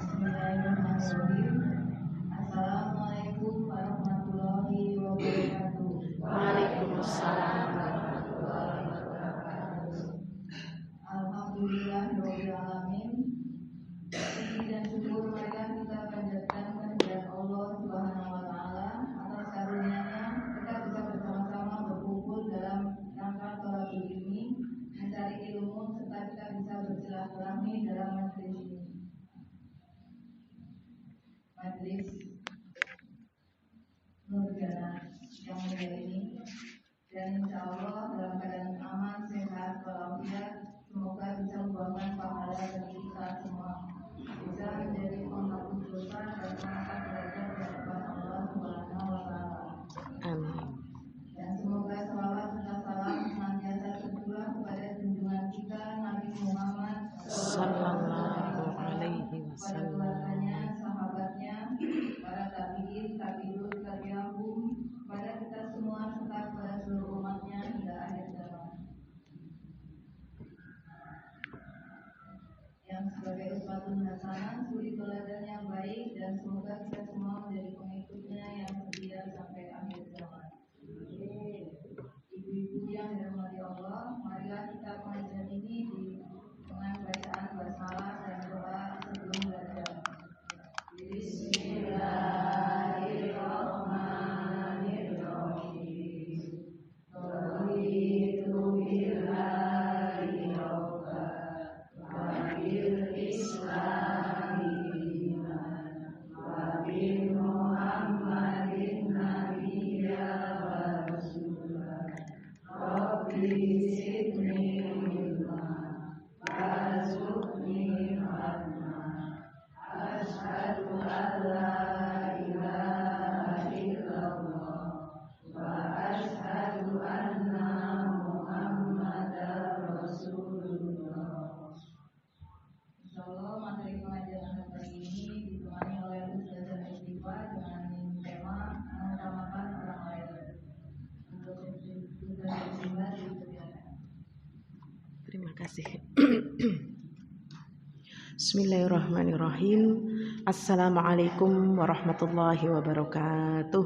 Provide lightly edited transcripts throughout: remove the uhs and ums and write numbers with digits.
Bismillahirrahmanirrahim. Assalamualaikum warahmatullahi wabarakatuh. Waalaikumsalam warahmatullahi wabarakatuh. Alhamdulillahirabbil alamin. Puji dan syukur marilah kita panjatkan kehadirat Allah Subhanahu wa taala atas karunia-Nya kita bisa bersama-sama berkumpul dalam rangka thalathul ilmi, mencari ilmu serta kita bisa bersilaturahmi dalam majelis ini. Majelis Nurjana yang mulia ini, dan insya Allah dalam keadaan aman, sehat, walafiat, semoga bisa membuahkan pahala bagi kita semua, bisa menjadi pengampun dosa dan mengangkat derajat di hadapan Allah Subhanahu wa taala. Amin. Dan semoga selawat serta salam senantiasa tercurah kepada junjungan kita Nabi Muhammad Sallallahu alaihi pada wasallam. keluarganya, sahabatnya, para tabiin, tabiul, tabi'ahum, pada kita semua serta kepada seluruh umatnya hingga akhir zaman. Yang sebagai uswatun hasanah, suri teladan yang baik, dan semoga kita semua menjadi pengikutnya yang setia sampai akhir zaman. Ibu-ibu yang dirahmati Allah, marilah kita pengajian ini dengan bacaan basmalah dan doa sebelum belajar. Bismillahirrahmanirrahim. Raditu billahi rabba wa bil islami dinan wa bi Muhammadin nabiyya wa rasulah. Rabbi zidni ilma warzuqni fahma. Asyhadu an la ilaha illallah wa asyhadu anna Muhammadar Rasulullah. Insyaallah materi pengajian kali ini ditemani oleh Ustaz dan Istighfar dengan tema mengutamakan orang lain. Untuk Ustaz dan Istighfar dipersilakan. Terima kasih. Bismillahirrahmanirrahim. Assalamualaikum warahmatullahi wabarakatuh.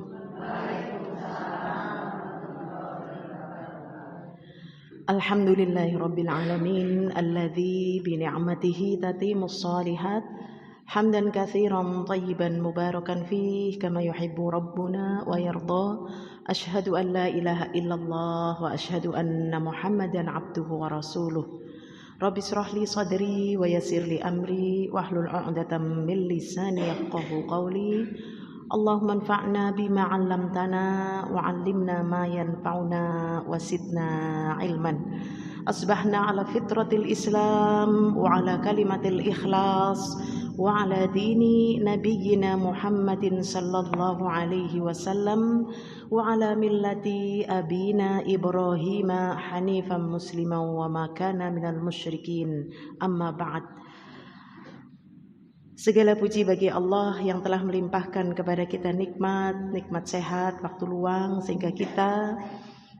Alhamdulillahirabbil alamin alladzi bi ni'matihi tatimmus shalihat. Hamdan katsiran thayyiban mubarakan fih kama yuhibbu rabbuna wa yarda. Asyhadu an la ilaha illallah wa asyhadu anna Muhammadan abduhu wa rasuluh. Rabbi israh li sadri wa yassir li amri wahlul 'uqdatam min lisani yafqahu qawli. Allahumma anfa'na bima 'allamtana wa 'allimna ma yanfa'una wa zidna ilman. Asbahna ala fitratil Islam wa ala kalimatil ikhlas wa ala dini nabiyyina Muhammadin sallallahu alaihi wasallam wa ala millati abina Ibrahim hanifan musliman wa ma kana minal musyrikin. Amma ba'd. Segala puji bagi Allah yang telah melimpahkan kepada kita nikmat sehat, waktu luang, sehingga kita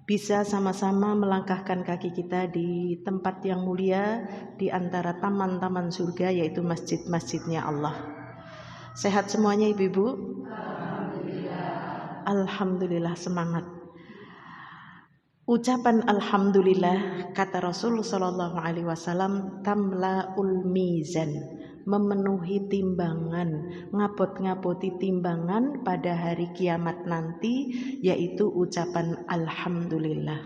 bisa sama-sama melangkahkan kaki kita di tempat yang mulia di antara taman-taman surga, yaitu masjid-masjidnya Allah. Sehat semuanya ibu-ibu? Alhamdulillah, semangat. Ucapan alhamdulillah, kata Rasul sallallahu alaihi wasallam, tamlaul mizan, memenuhi timbangan, ngapot-ngapoti timbangan pada hari kiamat nanti, yaitu ucapan alhamdulillah.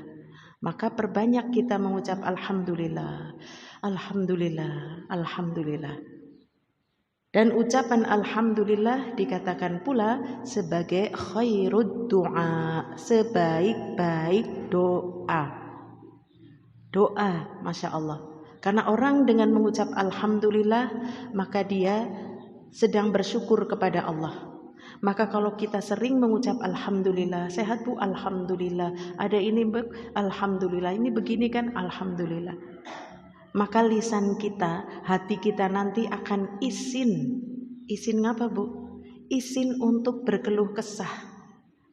Maka perbanyak kita mengucap alhamdulillah, alhamdulillah, alhamdulillah. Dan ucapan alhamdulillah dikatakan pula sebagai khairud du'a, sebaik-baik doa. Doa, Masya Allah. Karena orang dengan mengucap alhamdulillah, maka dia sedang bersyukur kepada Allah. Maka kalau kita sering mengucap alhamdulillah, sehat Bu, alhamdulillah, ada ini Bu, alhamdulillah, ini begini kan, alhamdulillah. Maka lisan kita, hati kita nanti akan izin ngapa Bu? Izin untuk berkeluh kesah,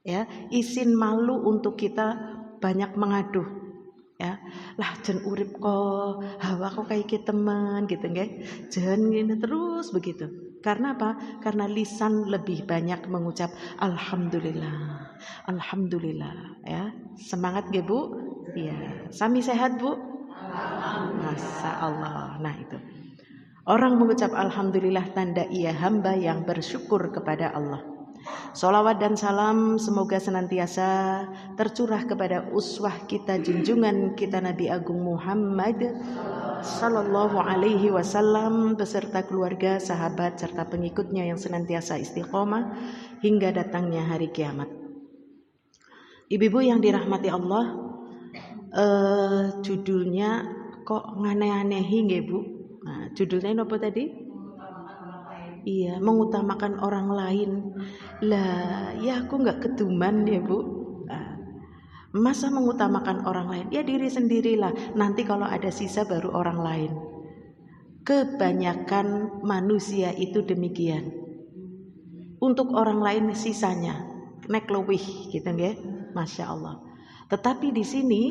ya, izin malu untuk kita banyak mengaduh, ya, lah jen urip kok, hawa kok kayak teman gitu, nggih, jen ngene terus begitu. Karena apa? Karena lisan lebih banyak mengucap alhamdulillah. Alhamdulillah ya. Semangat nggih, Bu? Iya. Sami sehat, Bu? Masya Allah. Nah itu. Orang mengucap alhamdulillah tanda ia hamba yang bersyukur kepada Allah. Salawat dan salam semoga senantiasa tercurah kepada uswah kita, junjungan kita Nabi Agung Muhammad Sallallahu Alaihi Wasallam beserta keluarga, sahabat serta pengikutnya yang senantiasa istiqomah hingga datangnya hari kiamat. Ibu-ibu yang dirahmati Allah, judulnya kok nganeh-anehi nggih Bu? Nah, judulnya apa tadi? Iya, mengutamakan orang lain. Lah, ya aku nggak keduman ya Bu. Masa mengutamakan orang lain? Ya diri sendirilah. Nanti kalau ada sisa baru orang lain. Kebanyakan manusia itu demikian. Untuk orang lain sisanya nek luwih gitu nggih. Masya Allah. Tetapi di sini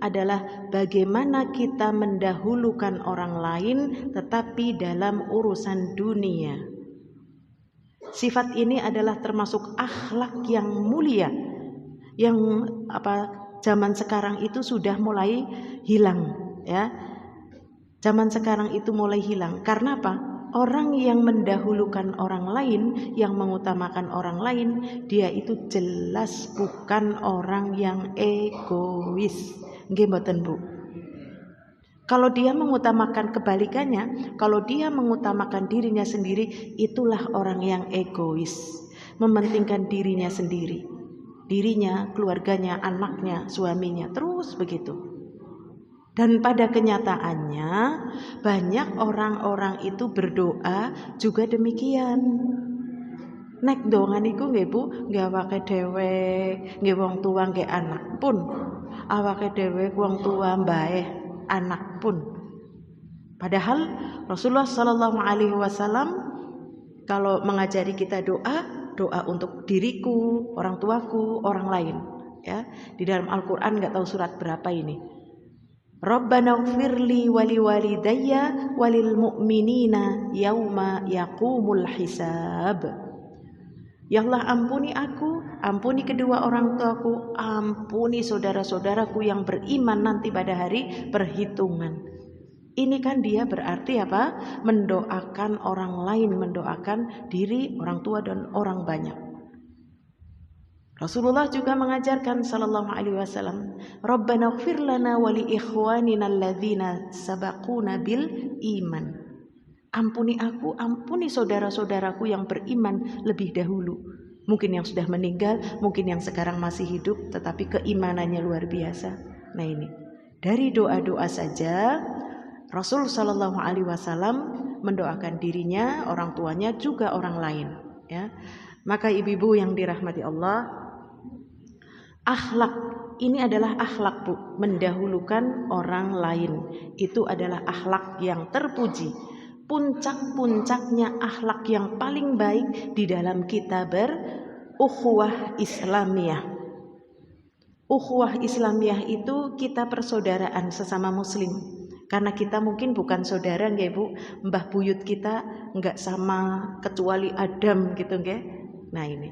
adalah bagaimana kita mendahulukan orang lain tetapi dalam urusan dunia. Sifat ini adalah termasuk akhlak yang mulia. Yang zaman sekarang itu sudah mulai hilang ya. Zaman sekarang itu mulai hilang. Karena apa? Orang yang mendahulukan orang lain, yang mengutamakan orang lain, dia itu jelas bukan orang yang egois. Nggih mboten Bu? Kalau dia mengutamakan kebalikannya, kalau dia mengutamakan dirinya sendiri, itulah orang yang egois, mementingkan dirinya sendiri. Dirinya, keluarganya, anaknya, suaminya, terus begitu. Dan pada kenyataannya banyak orang-orang itu berdoa juga demikian. Nek dongan iku nggih Bu, nggih awake dhewe, nggih wong tua nggih anak pun. Awake dhewe wong tua mbae anak pun. Padahal Rasulullah sallallahu alaihi wasallam kalau mengajari kita doa untuk diriku, orang tuaku, orang lain ya. Di dalam Al-Qur'an enggak tahu surat berapa ini. Rabbana ighfirli wa liwalidayya walil mu'minina yauma yaqumul hisab. Ya Allah, ampuni aku, ampuni kedua orang tuaku, ampuni saudara-saudaraku yang beriman nanti pada hari perhitungan. Ini kan dia berarti apa? Mendoakan orang lain, mendoakan diri, orang tua dan orang banyak. Rasulullah juga mengajarkan sallallahu alaihi wasallam, Rabbana ighfir lana wa li ikhwanina alladzina sabaquna bil iman. Ampuni aku, ampuni saudara-saudaraku yang beriman lebih dahulu. Mungkin yang sudah meninggal, mungkin yang sekarang masih hidup, tetapi keimanannya luar biasa. Nah ini, dari doa-doa saja Rasul sallallahu alaihi wasallam mendoakan dirinya, orang tuanya, juga orang lain ya. Maka ibu-ibu yang dirahmati Allah, akhlak ini adalah akhlak Bu, mendahulukan orang lain. Itu adalah akhlak yang terpuji. Puncak-puncaknya akhlak yang paling baik di dalam kita berukhuwah Islamiyah. Ukhuwah Islamiyah itu kita persaudaraan sesama muslim. Karena kita mungkin bukan saudara nggih Bu, mbah buyut kita enggak sama kecuali Adam gitu nggih. Nah ini.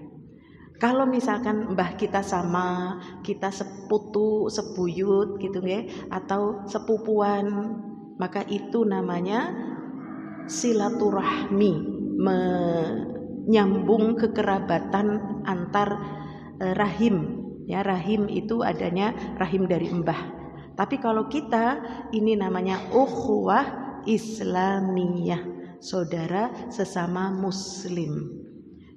Kalau misalkan mbah kita sama, kita seputu, sebuyut gitu nggih, atau sepupuan, maka itu namanya silaturahmi, menyambung kekerabatan antar rahim. Ya, rahim itu adanya rahim dari mbah. Tapi kalau kita ini namanya ukhuwah Islamiyah, saudara sesama muslim.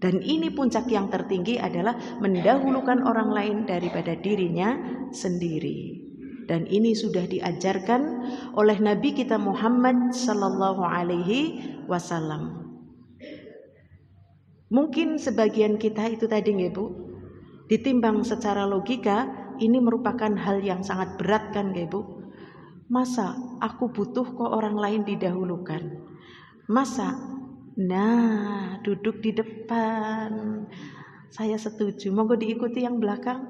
Dan ini puncak yang tertinggi adalah mendahulukan orang lain daripada dirinya sendiri. Dan ini sudah diajarkan oleh Nabi kita Muhammad sallallahu alaihi wasallam. Mungkin sebagian kita itu tadi nggih Bu, ditimbang secara logika ini merupakan hal yang sangat berat kan nggih Bu? Masa aku butuh kok orang lain didahulukan? Masa? Nah, duduk di depan. Saya setuju. Monggo diikuti yang belakang.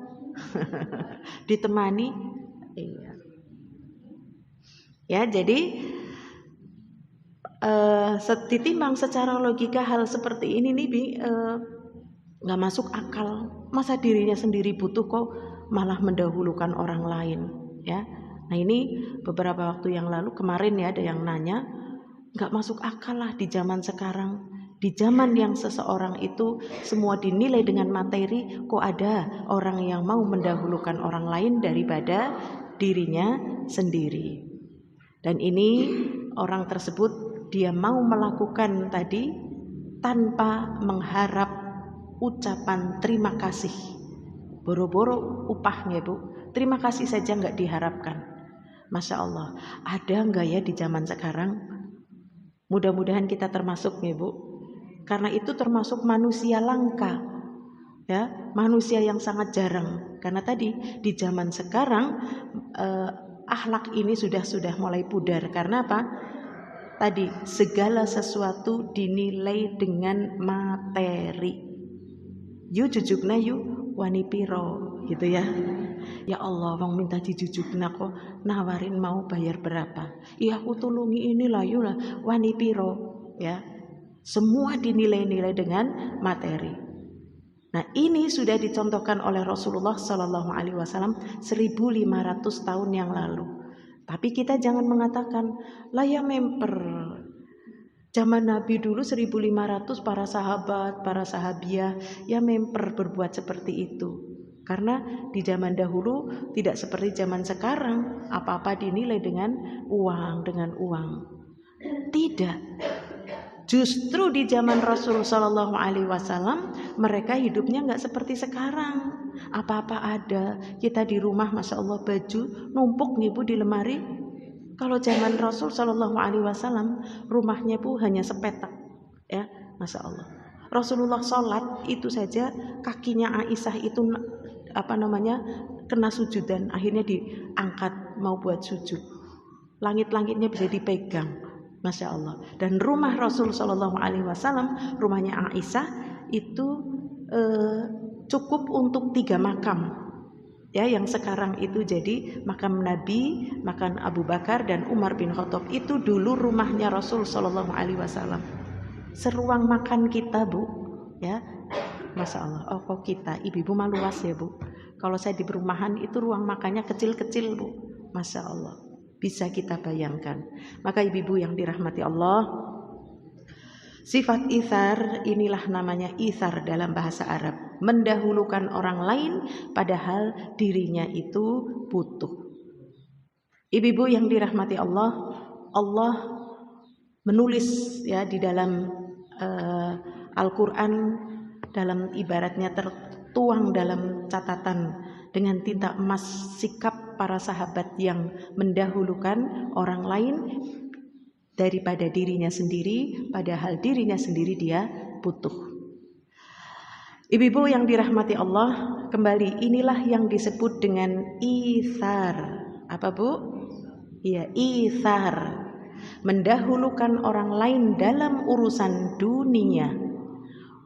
Ditemani. Iya. Ya, jadi Ditimbang secara logika hal seperti ini nih nggak masuk akal. Masa dirinya sendiri butuh kok malah mendahulukan orang lain, ya. Nah ini beberapa waktu yang lalu kemarin ya ada yang nanya, nggak masuk akal lah di zaman sekarang, di zaman yang seseorang itu semua dinilai dengan materi, kok ada orang yang mau mendahulukan orang lain daripada dirinya sendiri. Dan ini orang tersebut dia mau melakukan tadi tanpa mengharap ucapan terima kasih. Boro-boro upahnya Bu, terima kasih saja nggak diharapkan. Masya Allah, ada nggak ya di zaman sekarang? Mudah-mudahan kita termasuk ya Bu, karena itu termasuk manusia langka, ya, manusia yang sangat jarang. Karena tadi di zaman sekarang akhlak ini sudah mulai pudar. Karena apa? Tadi segala sesuatu dinilai dengan materi. Yu jujukna yu wani piro gitu ya. Ya Allah, wong minta dijujukna kok nawarin mau bayar berapa? Iya aku tulungi inilah yu lah wani piro ya. Semua dinilai-nilai dengan materi. Nah, ini sudah dicontohkan oleh Rasulullah Shallallahu alaihi wasallam 1500 tahun yang lalu. Tapi kita jangan mengatakan lah ya memper. Zaman Nabi dulu 1500 para sahabat, para sahabiah ya memper berbuat seperti itu. Karena di zaman dahulu tidak seperti zaman sekarang, apa-apa dinilai dengan uang. Tidak. Justru di zaman Rasulullah Shallallahu alaihi wasallam mereka hidupnya nggak seperti sekarang. Apa-apa ada. Kita di rumah, masya Allah, baju numpuk nih Bu di lemari. Kalau zaman Rasul Shallallahu alaihi wasallam rumahnya Bu hanya sepetak, ya, masya Allah. Rasulullah sholat itu saja kakinya Aisyah itu kena sujudan, akhirnya diangkat mau buat sujud. Langit-langitnya bisa dipegang, masya Allah. Dan rumah Rasul Shallallahu alaihi wasallam, rumahnya Aisyah itu cukup untuk 3 makam. Ya, yang sekarang itu jadi makam Nabi, makam Abu Bakar dan Umar bin Khattab. Itu dulu rumahnya Rasul Shallallahu alaihi wasallam. Seruang makan kita Bu, ya, masya Allah. Oh kok kita, ibu-ibu mah luas ya Bu. Kalau saya di perumahan itu ruang makannya kecil-kecil Bu, masya Allah. Bisa kita bayangkan. Maka ibu-ibu yang dirahmati Allah, sifat itsar inilah namanya itsar dalam bahasa Arab, mendahulukan orang lain padahal dirinya itu butuh. Ibu-ibu yang dirahmati Allah, Allah menulis ya di dalam Al-Quran, dalam ibaratnya tertuang dalam catatan dengan tinta emas sikap para sahabat yang mendahulukan orang lain daripada dirinya sendiri, padahal dirinya sendiri dia butuh. Ibu-ibu yang dirahmati Allah, kembali inilah yang disebut dengan itsar. Apa Bu? Iya, itsar. Mendahulukan orang lain dalam urusan dunia,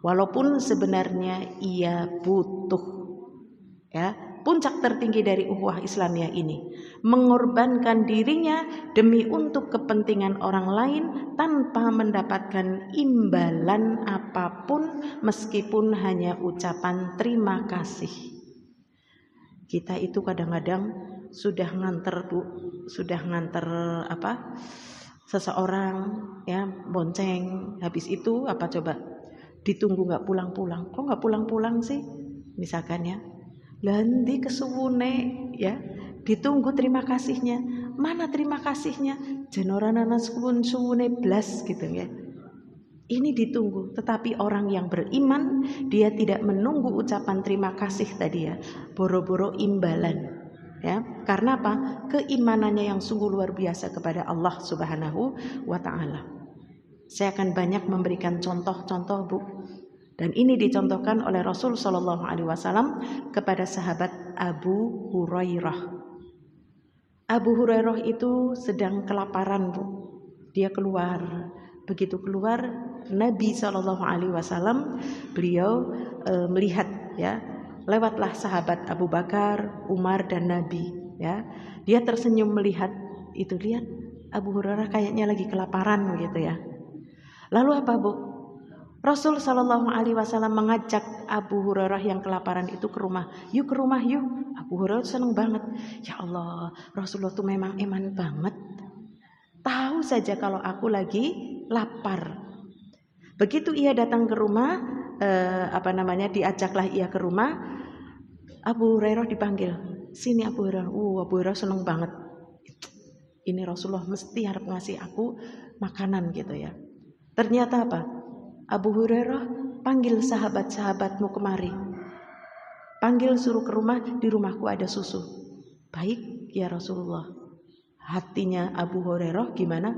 walaupun sebenarnya ia butuh. Ya, puncak tertinggi dari ukhuwah Islamiyah ini, mengorbankan dirinya demi untuk kepentingan orang lain tanpa mendapatkan imbalan apapun, meskipun hanya ucapan terima kasih. Kita itu kadang-kadang sudah nganter Bu, sudah nganter seseorang ya, bonceng, habis itu apa coba, ditunggu nggak pulang-pulang. Kok nggak pulang-pulang sih misalkan ya, Landi kesuwune ya, ditunggu terima kasihnya. Mana terima kasihnya? Janorana suwune blas gitu ya. Ini ditunggu, tetapi orang yang beriman dia tidak menunggu ucapan terima kasih tadi ya, boro-boro imbalan. Ya, karena apa? Keimanannya yang sungguh luar biasa kepada Allah Subhanahu wa taala. Saya akan banyak memberikan contoh-contoh Bu. Dan ini dicontohkan oleh Rasul Shallallahu alaihi wasallam kepada sahabat Abu Hurairah. Abu Hurairah itu sedang kelaparan Bu. Dia keluar. Begitu keluar, Nabi Shallallahu alaihi wasallam beliau melihat ya, lewatlah sahabat Abu Bakar, Umar dan Nabi ya. Dia tersenyum melihat itu, lihat Abu Hurairah kayaknya lagi kelaparan begitu ya. Lalu apa Bu? Rasul Shallallahu Alaihi Wasallam mengajak Abu Hurairah yang kelaparan itu ke rumah. Yuk ke rumah yuk. Abu Hurairah seneng banget. Ya Allah, Rasulullah tuh memang iman banget. Tahu saja kalau aku lagi lapar. Begitu ia datang ke rumah, diajaklah ia ke rumah. Abu Hurairah dipanggil. Sini Abu Hurairah. Abu Hurairah seneng banget. Ini Rasulullah mesti harap ngasih aku makanan gitu ya. Ternyata apa? Abu Hurairah panggil sahabat-sahabatmu kemari. Panggil suruh ke rumah, di rumahku ada susu. Baik ya Rasulullah. Hatinya Abu Hurairah gimana?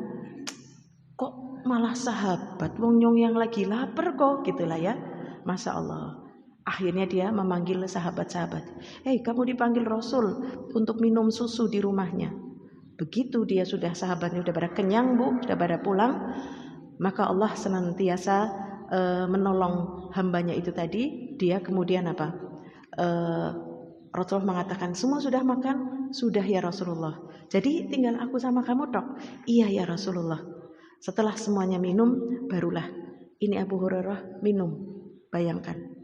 Kok malah sahabat? Wong nyong yang lagi lapar kok gitulah ya. Masya Allah. Akhirnya dia memanggil sahabat-sahabat. Hei, kamu dipanggil Rasul untuk minum susu di rumahnya. Begitu dia sahabatnya sudah pada kenyang Bu, sudah pada pulang. Maka Allah senantiasa menolong hambanya itu tadi. Dia kemudian apa? Rasulullah mengatakan, semua sudah makan? Sudah ya Rasulullah. Jadi tinggal aku sama kamu tok. Iya ya Rasulullah. Setelah semuanya minum, barulah ini Abu Hurairah minum. Bayangkan.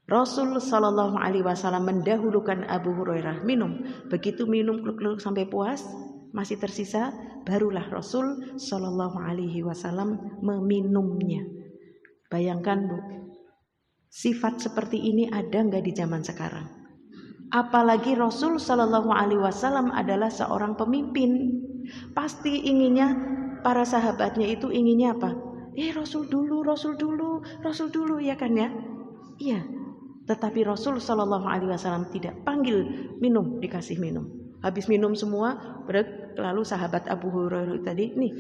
Rasul Shallallahu Alaihi Wasallam mendahulukan Abu Hurairah minum. Begitu minum kluk-kluk sampai puas, masih tersisa, barulah Rasul Shallallahu Alaihi Wasallam meminumnya. Bayangkan Bu, sifat seperti ini ada nggak di zaman sekarang? Apalagi Rasul Shallallahu Alaihi Wasallam adalah seorang pemimpin, pasti inginnya para sahabatnya itu inginnya apa? Rasul dulu, ya kan ya? Iya. Tetapi Rasul Shallallahu Alaihi Wasallam tidak, panggil minum, dikasih minum. Habis minum semua, lalu sahabat Abu Hurairah tadi, nih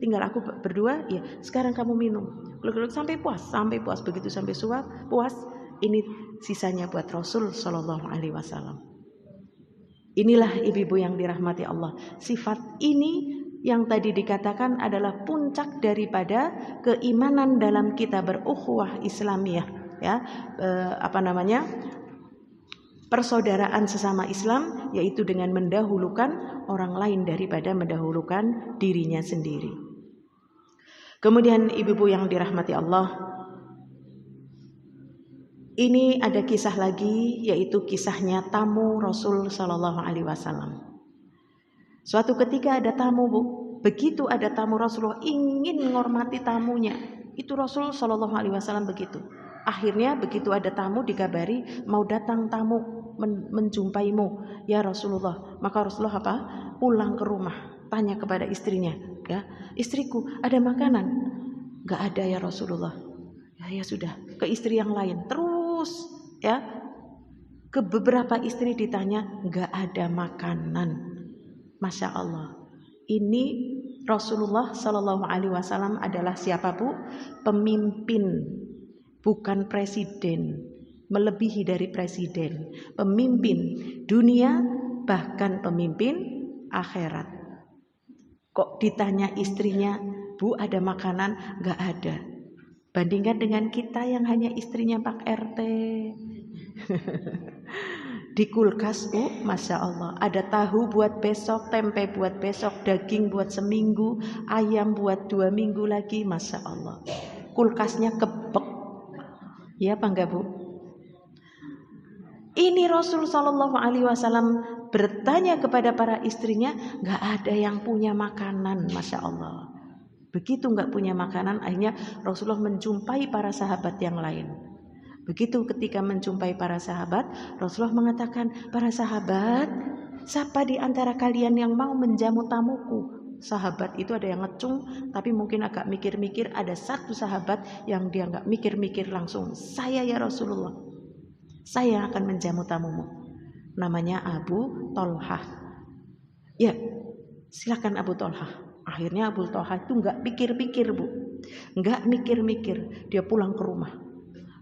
tinggal aku berdua, ya sekarang kamu minum. Sampai puas. Begitu sampai puas, ini sisanya buat Rasul Shallallahu Alaihi Wasallam. Inilah ibu-ibu yang dirahmati Allah. Sifat ini yang tadi dikatakan adalah puncak daripada keimanan dalam kita berukhuwah Islamiyah. Ya, persaudaraan sesama Islam, yaitu dengan mendahulukan orang lain daripada mendahulukan dirinya sendiri. Kemudian ibu-ibu yang dirahmati Allah, ini ada kisah lagi, yaitu kisahnya tamu Rasul Shallallahu Alaihi Wasallam. Suatu ketika ada tamu Bu, begitu ada tamu Rasulullah ingin menghormati tamunya, itu Rasul Shallallahu Alaihi Wasallam begitu. Akhirnya begitu ada tamu dikabari mau datang tamu menjumpaimu ya Rasulullah. Maka Rasulullah apa? Pulang ke rumah, tanya kepada istrinya, ya, istriku ada makanan? Gak ada ya Rasulullah. Ya sudah, ke istri yang lain terus ya. Ke beberapa istri ditanya, gak ada makanan. Masya Allah. Ini Rasulullah Shallallahu Alaihi Wasallam adalah siapa Bu? Pemimpin. Bukan presiden, melebihi dari presiden, pemimpin dunia, bahkan pemimpin akhirat. Kok ditanya istrinya, Bu ada makanan? Gak ada. Bandingkan dengan kita yang hanya istrinya Pak RT. Di kulkas Bu, Masya Allah, ada tahu buat besok, tempe buat besok, daging buat seminggu, ayam buat 2 minggu lagi, Masya Allah. Kulkasnya kebek. Ya apa enggak Bu? Ini Rasul Shallallahu Alaihi Wasallam bertanya kepada para istrinya, nggak ada yang punya makanan, Masya Allah. Begitu nggak punya makanan, akhirnya Rasulullah menjumpai para sahabat yang lain. Begitu ketika menjumpai para sahabat, Rasulullah mengatakan, para sahabat, siapa di antara kalian yang mau menjamu tamuku? Sahabat itu ada yang ngecung, tapi mungkin agak mikir-mikir. Ada satu sahabat yang dia nggak mikir-mikir, langsung, saya ya Rasulullah, saya yang akan menjamu tamumu. Namanya Abu Tolhah. Ya, silakan Abu Tolhah. Akhirnya Abu Tolhah itu nggak pikir-pikir Bu, nggak mikir-mikir, dia pulang ke rumah.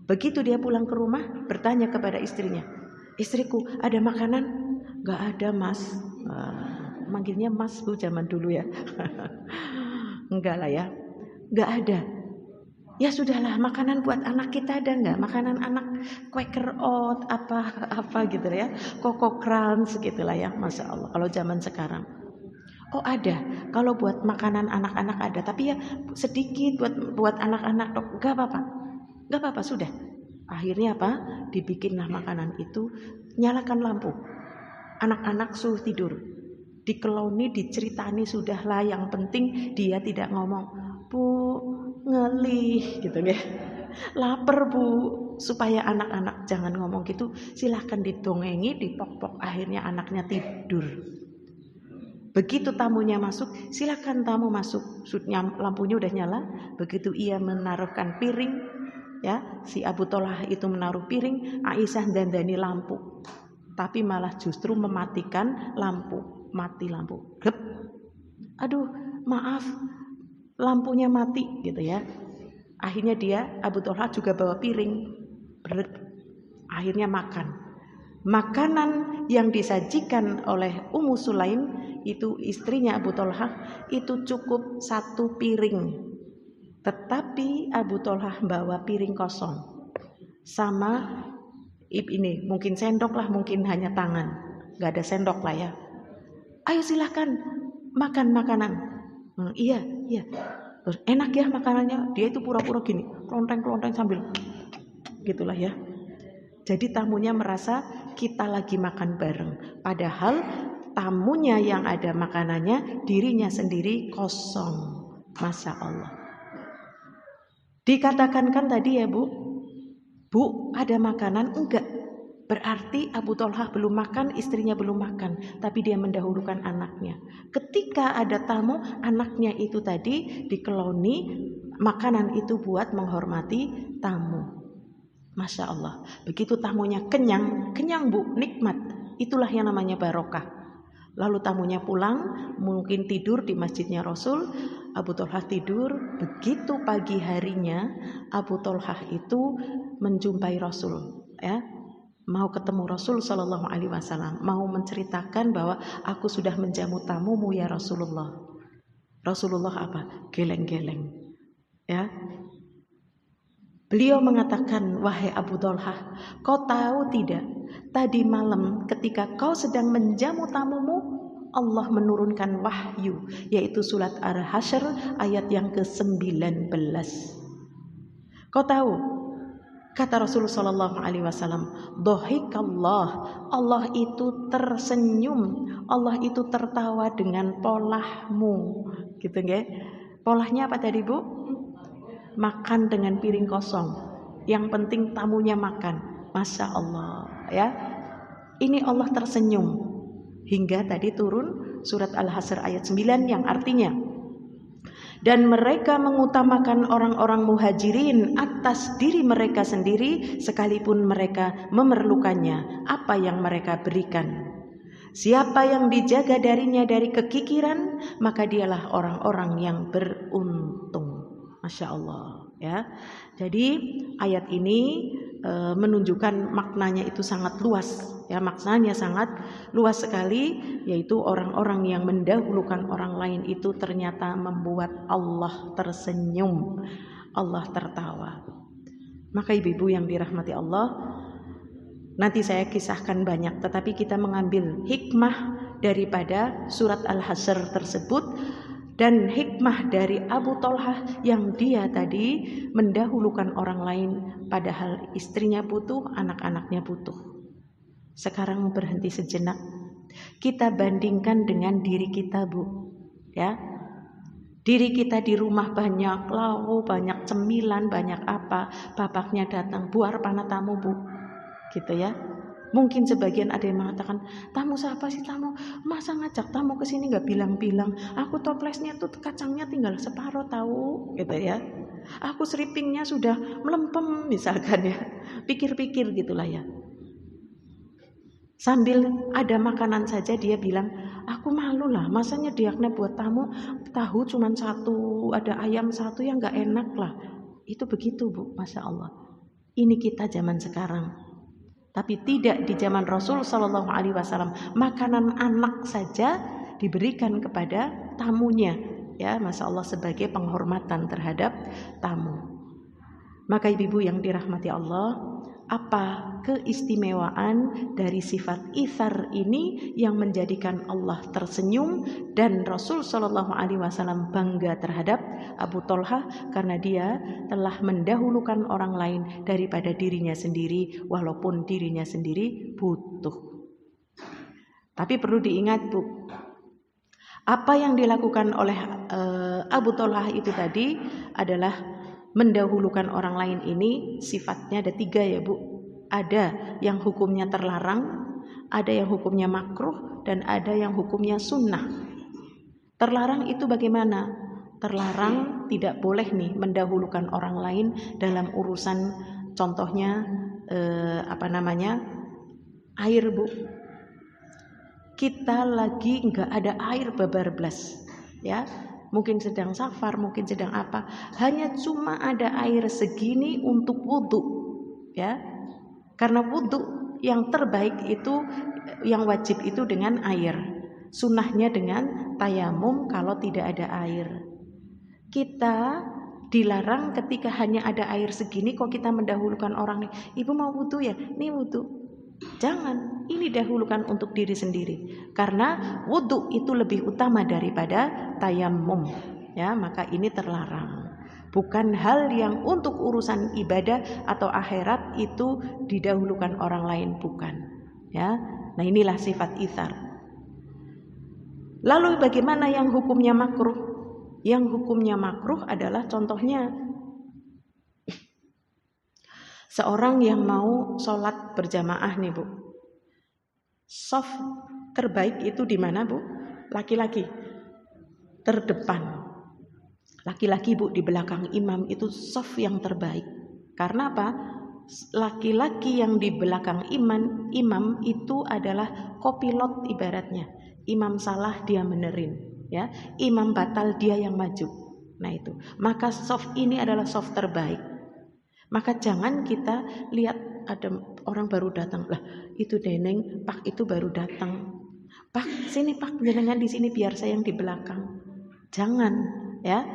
Begitu dia pulang ke rumah, bertanya kepada istrinya, istriku ada makanan? Nggak ada Mas. Manggilnya Mas Bu zaman dulu ya. Enggak lah ya, enggak ada. Ya sudahlah, makanan buat anak kita ada enggak? Makanan anak, Quaker Oat apa gitu ya, Coco Crunch gitulah ya, Masya Allah. Kalau zaman sekarang, Oh ada, kalau buat makanan anak-anak ada, tapi ya sedikit buat anak-anak dok, gak apa-apa sudah. Akhirnya apa? Dibikinlah makanan itu, nyalakan lampu. Anak-anak suruh tidur, dikeloni, diceritani sudahlah. Yang penting dia tidak ngomong, Bu ngelih gitu ya, lapar Bu, supaya anak-anak jangan ngomong gitu. Silahkan didongengi, dipok-pok, akhirnya anaknya tidur. Begitu tamunya masuk, silakan tamu masuk. Lampunya udah nyala. Begitu ia menaruhkan piring, ya, si Abu Tholah itu menaruh piring, Aisyah dandani lampu. Tapi malah justru mematikan lampu, mati lampu. Glep. Aduh, maaf, lampunya mati gitu ya. Akhirnya dia Abu Tholah juga bawa piring. Berat. Akhirnya makan. Makanan yang disajikan oleh Ummu Sulaim, itu istrinya Abu Tholah, itu cukup 1 piring. Tetapi Abu Tholah bawa piring kosong. Sama ini, mungkin sendok lah, mungkin hanya tangan. Gak ada sendok lah ya. Ayo silahkan makan makanan. Iya. Terus enak ya makanannya. Dia itu pura-pura gini, klonteng-klonteng sambil gitulah ya. Jadi tamunya merasa kita lagi makan bareng. Padahal tamunya yang ada makanannya, dirinya sendiri kosong. Masya Allah. Dikatakan kan tadi ya Bu, ada makanan? Enggak. Berarti Abu Tholah belum makan, istrinya belum makan. Tapi dia mendahulukan anaknya. Ketika ada tamu, anaknya itu tadi dikeloni, makanan itu buat menghormati tamu. Masya Allah. Begitu tamunya kenyang Bu, nikmat. Itulah yang namanya barokah. Lalu tamunya pulang, mungkin tidur di masjidnya Rasul. Abu Tholah tidur. Begitu pagi harinya, Abu Tholah itu menjumpai Rasul, ya, mau ketemu Rasul Shallallahu Alaihi Wasallam, mau menceritakan bahwa aku sudah menjamu tamumu ya Rasulullah. Rasulullah apa? Geleng-geleng, ya. Beliau mengatakan, wahai Abu Tholah, kau tahu tidak, tadi malam ketika kau sedang menjamu tamumu, Allah menurunkan wahyu, yaitu surat Al-Hasyr ayat yang ke-19. Kau tahu, kata Rasulullah SAW, dohikallah, Allah itu tersenyum, Allah itu tertawa dengan polahmu, gitu nggak? Polahnya apa tadi Bu? Makan dengan piring kosong. Yang penting tamunya makan. Masya Allah ya. Ini Allah tersenyum. Hingga tadi turun surat Al-Hasyr ayat 9 yang artinya, dan mereka mengutamakan orang-orang muhajirin atas diri mereka sendiri, sekalipun mereka memerlukannya apa yang mereka berikan. Siapa yang dijaga darinya dari kekikiran, maka dialah orang-orang yang beruntung. Masya Allah ya. Jadi ayat ini menunjukkan maknanya itu sangat luas ya, maknanya sangat luas sekali, yaitu orang-orang yang mendahulukan orang lain itu ternyata membuat Allah tersenyum, Allah tertawa. Maka ibu-ibu yang dirahmati Allah, nanti saya kisahkan banyak, tetapi kita mengambil hikmah daripada surat Al-Hasyr tersebut. Dan hikmah dari Abu Tholah yang dia tadi mendahulukan orang lain, padahal istrinya butuh, anak-anaknya butuh. Sekarang berhenti sejenak, kita bandingkan dengan diri kita Bu, ya. Diri kita di rumah banyak lauk, banyak cemilan, banyak apa, bapaknya datang, Bu arep ana tamu Bu, gitu ya. Mungkin sebagian ada yang mengatakan, tamu siapa sih tamu? Masa ngajak tamu ke sini nggak bilang-bilang? Aku toplesnya tuh kacangnya tinggal separuh tahu, gitu ya. Aku seripingnya sudah melempem misalkan ya. Pikir-pikir gitulah ya. Sambil ada makanan saja dia bilang, aku malu lah. Masa nyediaknya buat tamu tahu cuma 1, ada ayam 1 yang nggak enak lah. Itu begitu Bu, Masya Allah. Ini kita zaman sekarang. Tapi tidak di zaman Rasul Shallallahu Alaihi Wasallam. Makanan anak saja diberikan kepada tamunya, ya, Masya Allah, sebagai penghormatan terhadap tamu. Maka ibu-ibu yang dirahmati Allah, Apa keistimewaan dari sifat itsar ini yang menjadikan Allah tersenyum dan Rasul Shallallahu Alaihi Wasallam bangga terhadap Abu Thalhah karena dia telah mendahulukan orang lain daripada dirinya sendiri walaupun dirinya sendiri butuh. Tapi perlu diingat Bu, apa yang dilakukan oleh Abu Thalhah itu tadi adalah mendahulukan orang lain. Ini sifatnya ada 3 ya Bu. Ada yang hukumnya terlarang, ada yang hukumnya makruh, dan ada yang hukumnya sunnah. Terlarang itu bagaimana? Terlarang tidak boleh nih mendahulukan orang lain dalam urusan, contohnya air Bu. Kita lagi nggak ada air babarblas ya, mungkin sedang safar, mungkin sedang apa, hanya cuma ada air segini untuk wudhu ya, karena wudhu yang terbaik itu, yang wajib itu dengan air, sunnahnya dengan tayamum kalau tidak ada air. Kita dilarang ketika hanya ada air segini kok kita mendahulukan orang nih, ibu mau wudhu ya, nih wudhu. Jangan, ini dahulukan untuk diri sendiri karena wudhu itu lebih utama daripada tayamum ya, maka ini terlarang. Bukan hal yang untuk urusan ibadah atau akhirat itu didahulukan orang lain, bukan ya. Nah inilah sifat itsar. Lalu bagaimana yang hukumnya makruh? Yang hukumnya makruh adalah contohnya seorang yang mau sholat berjamaah nih Bu, shaf terbaik itu di mana Bu? Laki-laki terdepan, laki-laki Bu di belakang imam itu shaf yang terbaik. Karena apa? Laki-laki yang di belakang imam itu adalah kopilot ibaratnya. Imam salah dia benerin ya, imam batal dia yang maju. Nah itu, maka shaf ini adalah shaf terbaik. Maka jangan kita lihat ada orang baru datang, lah itu Deneng, Pak itu baru datang, Pak sini Pak, jenengan di sini biar saya yang di belakang. Jangan ya,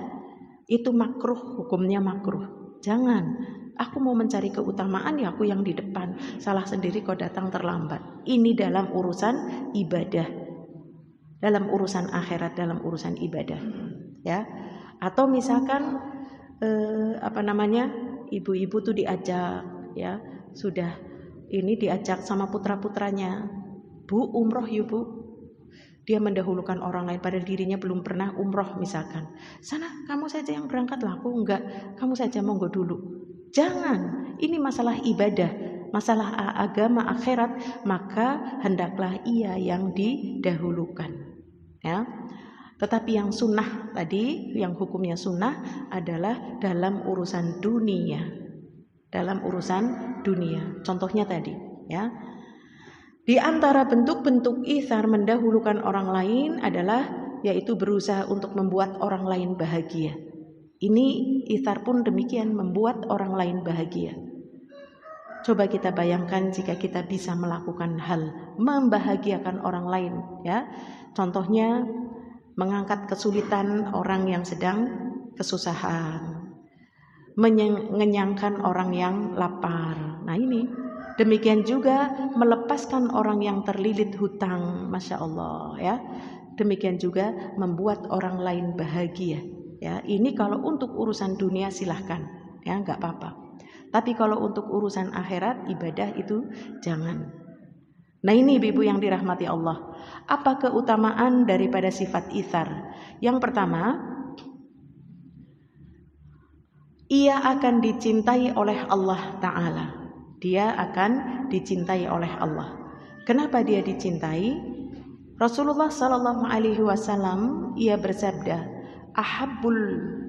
itu makruh, hukumnya makruh. Jangan, aku mau mencari keutamaan ya aku yang di depan, salah sendiri kau datang terlambat. Ini dalam urusan ibadah, dalam urusan akhirat, dalam urusan ibadah ya. Atau misalkan ibu-ibu tuh diajak ya, sudah ini diajak sama putra-putranya, Bu umroh yuk Bu, dia mendahulukan orang lain padahal dirinya belum pernah umroh misalkan. Sana kamu saja yang berangkat lah, aku enggak, kamu saja monggo dulu. Jangan, ini masalah ibadah, masalah agama akhirat, maka hendaklah ia yang didahulukan ya. Tetapi yang sunnah tadi, yang hukumnya sunnah adalah dalam urusan dunia. Dalam urusan dunia. Contohnya tadi ya. Di antara bentuk-bentuk itsar mendahulukan orang lain adalah yaitu berusaha untuk membuat orang lain bahagia. Ini itsar pun demikian, membuat orang lain bahagia. Coba kita bayangkan jika kita bisa melakukan hal membahagiakan orang lain ya. Contohnya mengangkat kesulitan orang yang sedang kesusahan, mengenyangkan orang yang lapar. Nah ini, demikian juga melepaskan orang yang terlilit hutang, Masya Allah ya. Demikian juga membuat orang lain bahagia ya. Ini kalau untuk urusan dunia silahkan ya, nggak apa-apa. Tapi kalau untuk urusan akhirat, ibadah itu jangan. Nah ini ibu-ibu yang dirahmati Allah, apa keutamaan daripada sifat itsar? Yang pertama, ia akan dicintai oleh Allah Ta'ala. Dia akan dicintai oleh Allah. Kenapa dia dicintai? Rasulullah Sallallahu Alaihi Wasallam ia bersabda, ahabbun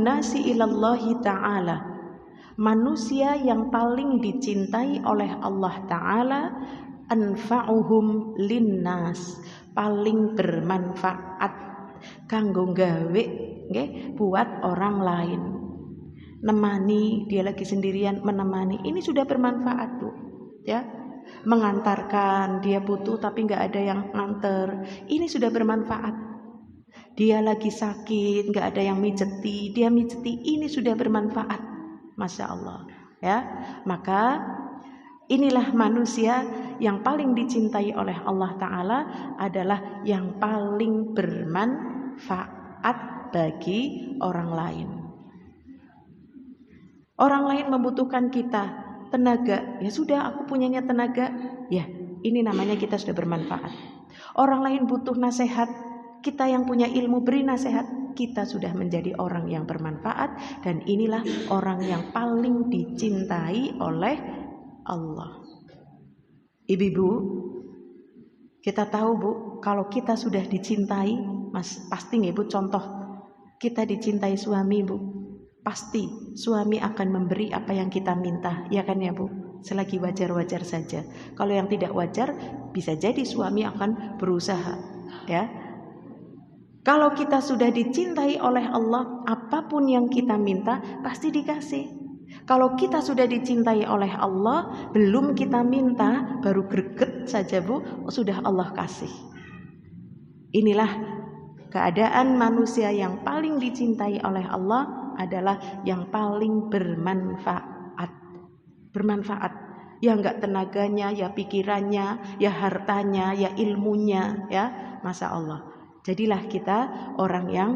nasi ilallahi ta'ala, manusia yang paling dicintai oleh Allah Ta'ala anfa'uhum linnas, paling bermanfaat kanggo gawe nggih buat orang lain. Nemani dia lagi sendirian, menemani, ini sudah bermanfaat Bu ya. Mengantarkan, dia butuh tapi nggak ada yang nganter, ini sudah bermanfaat. Dia lagi sakit, nggak ada yang mijeti, dia mijeti, ini sudah bermanfaat. Masya Allah Ya, maka inilah manusia yang paling dicintai oleh Allah Ta'ala adalah yang paling bermanfaat bagi orang lain. Orang lain membutuhkan kita, tenaga, ya sudah aku punyanya tenaga, ya ini namanya kita sudah bermanfaat. Orang lain butuh nasihat, kita yang punya ilmu beri nasihat, kita sudah menjadi orang yang bermanfaat. Dan inilah orang yang paling dicintai oleh Allah. Ibu-ibu, kita tahu Bu, kalau kita sudah dicintai, pasti nggak Bu, contoh kita dicintai suami Bu, pasti suami akan memberi apa yang kita minta, ya kan ya Bu, selagi wajar-wajar saja. Kalau yang tidak wajar, bisa jadi suami akan berusaha, ya. Kalau kita sudah dicintai oleh Allah, apapun yang kita minta pasti dikasih. Kalau kita sudah dicintai oleh Allah, belum kita minta, baru greget saja Bu, sudah Allah kasih. Inilah keadaan manusia yang paling dicintai oleh Allah adalah yang paling bermanfaat. Bermanfaat, ya enggak tenaganya, ya pikirannya, ya hartanya, ya ilmunya, ya, Masya Allah. Jadilah kita orang yang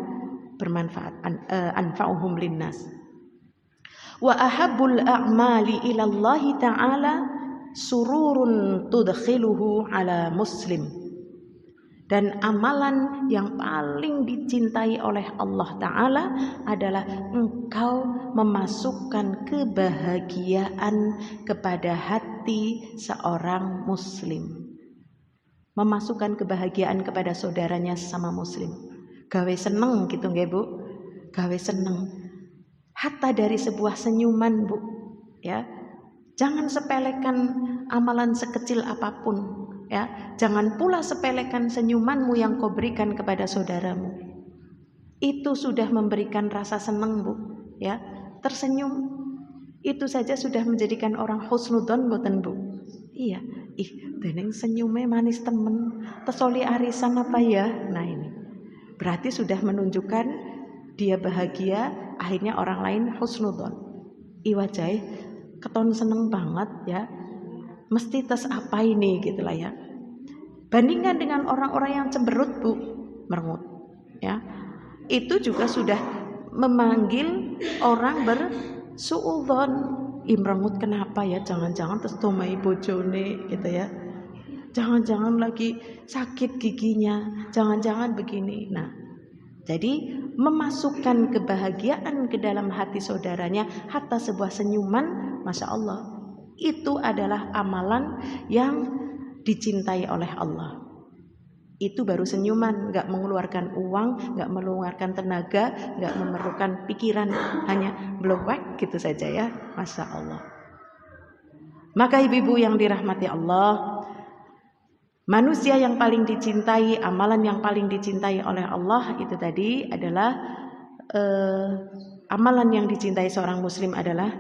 bermanfaat, anfa'uhum linnas. Wa ahabbul a'mali ilallahi ta'ala sururun tudkhiluhu ala muslim. Dan amalan yang paling dicintai oleh Allah Ta'ala adalah engkau memasukkan kebahagiaan kepada hati seorang muslim. Memasukkan kebahagiaan kepada saudaranya sama muslim. Gawe seneng gitu nggih Bu? Gawe seneng. Hatta dari sebuah senyuman Bu, ya. Jangan sepelekan amalan sekecil apapun, ya. Jangan pula sepelekan senyumanmu yang kau berikan kepada saudaramu. Itu sudah memberikan rasa senang Bu, ya. Tersenyum itu saja sudah menjadikan orang husnudzon mboten Bu. Iya, deneng senyumnya manis temen, tesoli arisan apa ya? Nah ini berarti sudah menunjukkan dia bahagia, akhirnya orang lain husnudzon. Iwajai keton seneng banget ya, mesti tes apa ini gitulah ya. Bandingkan dengan orang-orang yang cemberut Bu, merengut ya, itu juga sudah memanggil orang bersuudzon. Merengut kenapa ya, jangan-jangan terus tomai bojone gitu ya, jangan-jangan lagi sakit giginya, jangan-jangan begini. Nah, jadi memasukkan kebahagiaan ke dalam hati saudaranya, hatta sebuah senyuman, Masya Allah, itu adalah amalan yang dicintai oleh Allah. Itu baru senyuman, gak mengeluarkan uang, gak mengeluarkan tenaga, gak memerlukan pikiran, hanya blowek gitu saja ya, Masya Allah. Maka ibu-ibu yang dirahmati Allah, manusia yang paling dicintai, amalan yang paling dicintai oleh Allah itu tadi adalah amalan yang dicintai seorang muslim adalah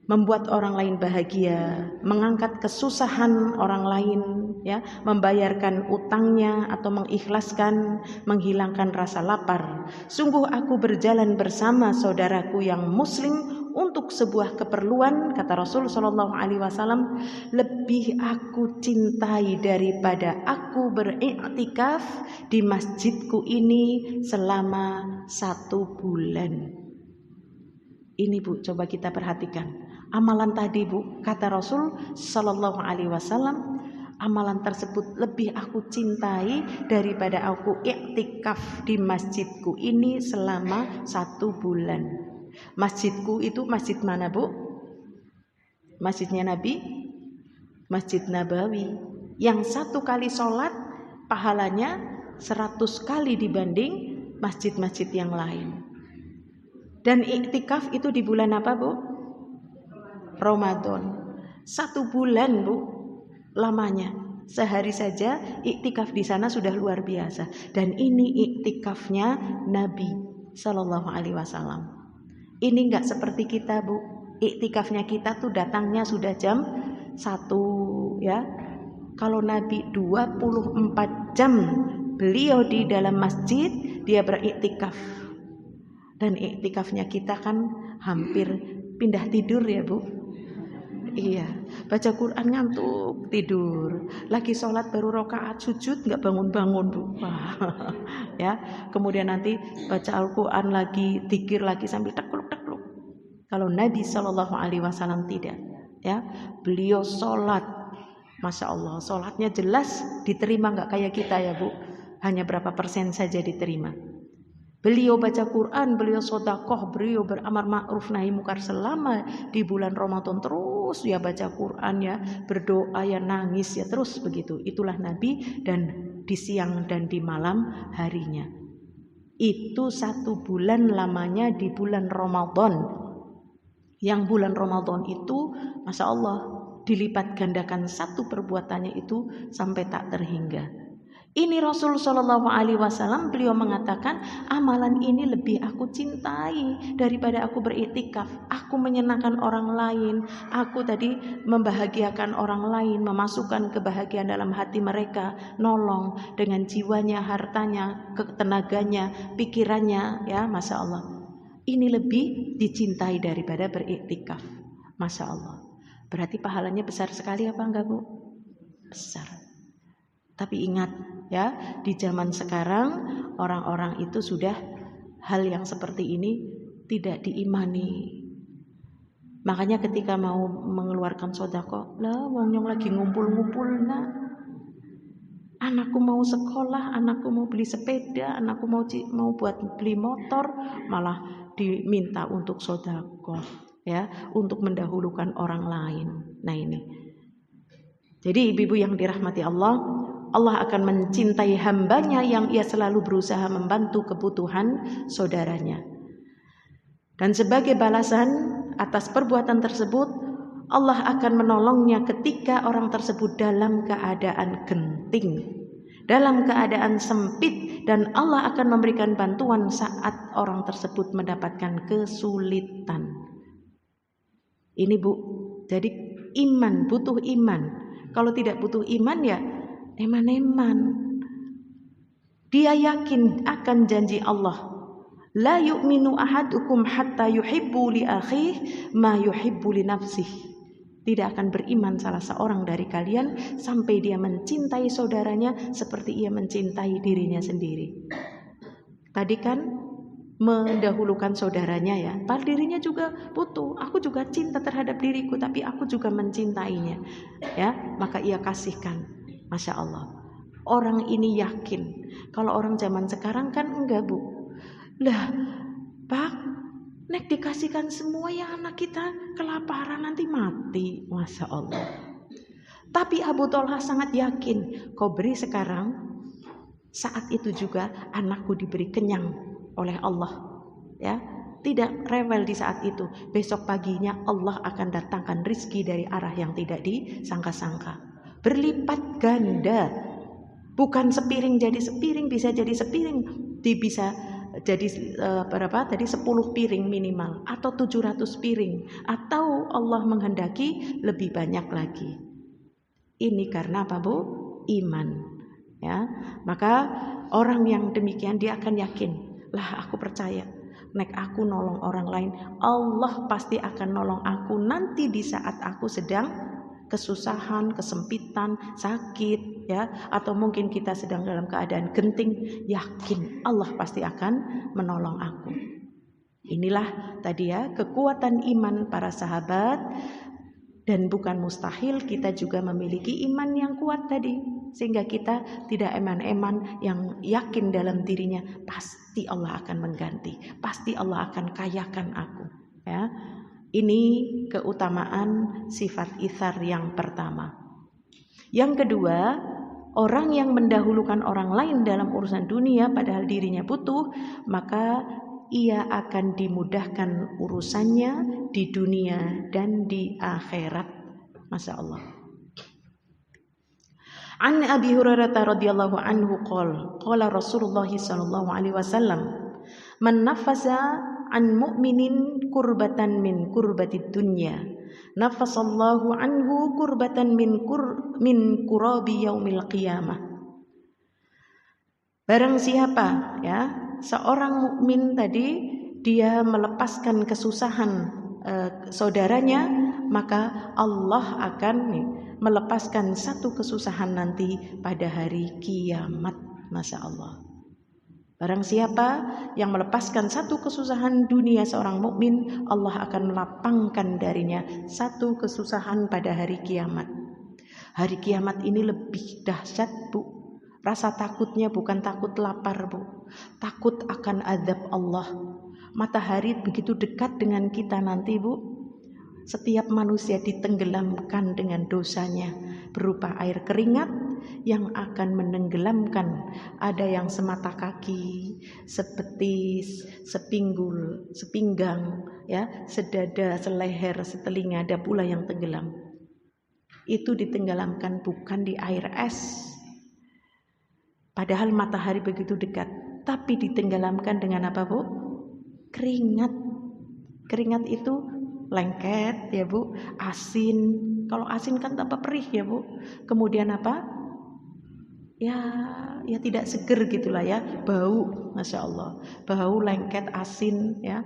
membuat orang lain bahagia, mengangkat kesusahan orang lain, ya, membayarkan utangnya atau mengikhlaskan, menghilangkan rasa lapar. Sungguh aku berjalan bersama saudaraku yang muslim untuk sebuah keperluan, kata Rasul Shallallahu Alaihi Wasallam, lebih aku cintai daripada aku beriktikaf di masjidku ini selama 1 bulan. Ini Bu, coba kita perhatikan. Amalan tadi Bu, kata Rasul Sallallahu Alaihi Wasallam, amalan tersebut lebih aku cintai daripada aku iktikaf di masjidku ini selama 1 bulan. Masjidku itu masjid mana Bu? Masjidnya Nabi, Masjid Nabawi, yang 1 kali sholat pahalanya 100 kali dibanding masjid-masjid yang lain. Dan iktikaf itu di bulan apa Bu? Ramadan. 1 bulan Bu lamanya. Sehari saja iktikaf di sana sudah luar biasa. Dan ini iktikafnya Nabi Sallallahu Alaihi Wasallam. Ini enggak seperti kita Bu. Iktikafnya kita tuh datangnya sudah jam 1 ya. Kalau Nabi 24 jam beliau di dalam masjid, dia beriktikaf. Dan iktikafnya kita kan hampir pindah tidur ya Bu. Iya, baca Quran ngantuk, tidur. Lagi sholat baru rakaat sujud nggak bangun-bangun, Bu. Wah. Ya, kemudian nanti baca Al-Quran lagi, zikir lagi sambil tekluk-tekluk. Kalau Nabi Shallallahu Alaihi Wasallam tidak, ya, beliau sholat, masya Allah, sholatnya jelas diterima, nggak kayak kita ya Bu, hanya berapa persen saja diterima. Beliau baca Quran, beliau sodakoh, beliau beramar ma'ruf nahi mungkar selama di bulan Ramadan, terus ya baca Quran ya, berdoa ya, nangis ya, terus begitu. Itulah Nabi, dan di siang dan di malam harinya. Itu 1 bulan lamanya di bulan Ramadan. Yang bulan Ramadan itu masya Allah dilipat gandakan satu perbuatannya itu sampai tak terhingga. Ini Rasul Shallallahu Alaihi Wasallam, beliau mengatakan amalan ini lebih aku cintai daripada aku beriktikaf. Aku menyenangkan orang lain, aku tadi membahagiakan orang lain, memasukkan kebahagiaan dalam hati mereka, nolong dengan jiwanya, hartanya, tenaganya, pikirannya, ya masya Allah. Ini lebih dicintai daripada beriktikaf, masya Allah. Berarti pahalanya besar sekali apa enggak Bu? Besar. Tapi ingat ya, di zaman sekarang orang-orang itu sudah hal yang seperti ini tidak diimani. Makanya ketika mau mengeluarkan sodako, lah wong lagi ngumpul-ngumpul, nah anakku mau sekolah, anakku mau beli sepeda, anakku mau buat beli motor, malah diminta untuk sodako, ya, untuk mendahulukan orang lain. Nah ini. Jadi ibu-ibu yang dirahmati Allah, Allah akan mencintai hambanya yang ia selalu berusaha membantu kebutuhan saudaranya. Dan sebagai balasan atas perbuatan tersebut, Allah akan menolongnya ketika orang tersebut dalam keadaan genting, dalam keadaan sempit, dan Allah akan memberikan bantuan saat orang tersebut mendapatkan kesulitan. Ini Bu, jadi iman, butuh iman. Kalau tidak butuh iman ya eman-eman. Dia yakin akan janji Allah. La yu'minu ahadukum hatta yuhibbu li akhihi ma yuhibbu li nafsihi. Tidak akan beriman salah seorang dari kalian sampai dia mencintai saudaranya seperti ia mencintai dirinya sendiri. Tadi kan mendahulukan saudaranya ya, padahal dirinya juga butuh. Aku juga cinta terhadap diriku, tapi aku juga mencintainya, ya, maka ia kasihkan. Masya Allah, orang ini yakin. Kalau orang zaman sekarang kan enggak Bu. Lah Pak, nek dikasihkan semua ya anak kita kelaparan nanti mati. Masya Allah. Tapi Abu Thalha sangat yakin, kau beri sekarang, saat itu juga anakku diberi kenyang oleh Allah, ya. Tidak rewel di saat itu. Besok paginya Allah akan datangkan rizki dari arah yang tidak disangka-sangka. Berlipat ganda, bukan sepiring jadi sepiring, bisa jadi sepiring, bisa jadi berapa tadi 10 piring minimal, atau 700 piring, atau Allah menghendaki lebih banyak lagi. Ini karena apa Bu? Iman, ya. Maka orang yang demikian dia akan yakin, lah aku percaya, nek aku nolong orang lain, Allah pasti akan nolong aku nanti di saat aku sedang kesusahan, kesempitan, sakit, ya, atau mungkin kita sedang dalam keadaan genting, yakin Allah pasti akan menolong aku. Inilah tadi ya kekuatan iman para sahabat, dan bukan mustahil kita juga memiliki iman yang kuat tadi, sehingga kita tidak eman-eman, yang yakin dalam dirinya pasti Allah akan mengganti, pasti Allah akan kayakan aku, ya. Ini keutamaan sifat itsar yang pertama. Yang kedua, orang yang mendahulukan orang lain dalam urusan dunia padahal dirinya butuh, maka ia akan dimudahkan urusannya di dunia dan di akhirat. Masya Allah. An Abi Hurairah radhiyallahu anhu qala Rasulullah sallallahu alaihi wasallam, man nafasa an mu'minin kurbatan min kurbatid dunya, nafasallahu anhu kurbatan min kurabi yaumil qiyamah. Barang siapa ya seorang mukmin tadi dia melepaskan kesusahan saudaranya, maka Allah akan melepaskan satu kesusahan nanti pada hari kiamat. Masya Allah. Barang siapa yang melepaskan satu kesusahan dunia seorang mukmin, Allah akan melapangkan darinya satu kesusahan pada hari kiamat. Hari kiamat ini lebih dahsyat, Bu. Rasa takutnya bukan takut lapar, Bu. Takut akan azab Allah. Matahari begitu dekat dengan kita nanti, Bu. Setiap manusia ditenggelamkan dengan dosanya berupa air keringat yang akan menenggelamkan. Ada yang semata kaki, sebetis, sepinggul, sepinggang, ya, sedada, seleher, setelinga, ada pula yang tenggelam. Itu ditenggelamkan bukan di air es. Padahal matahari begitu dekat, tapi ditenggelamkan dengan apa, Bu? Keringat. Keringat itu lengket ya, Bu, asin. Kalau asin kan tambah perih ya, Bu. Kemudian apa? Ya tidak seger gitulah ya, bau, Masya Allah. Bau, lengket, asin ya.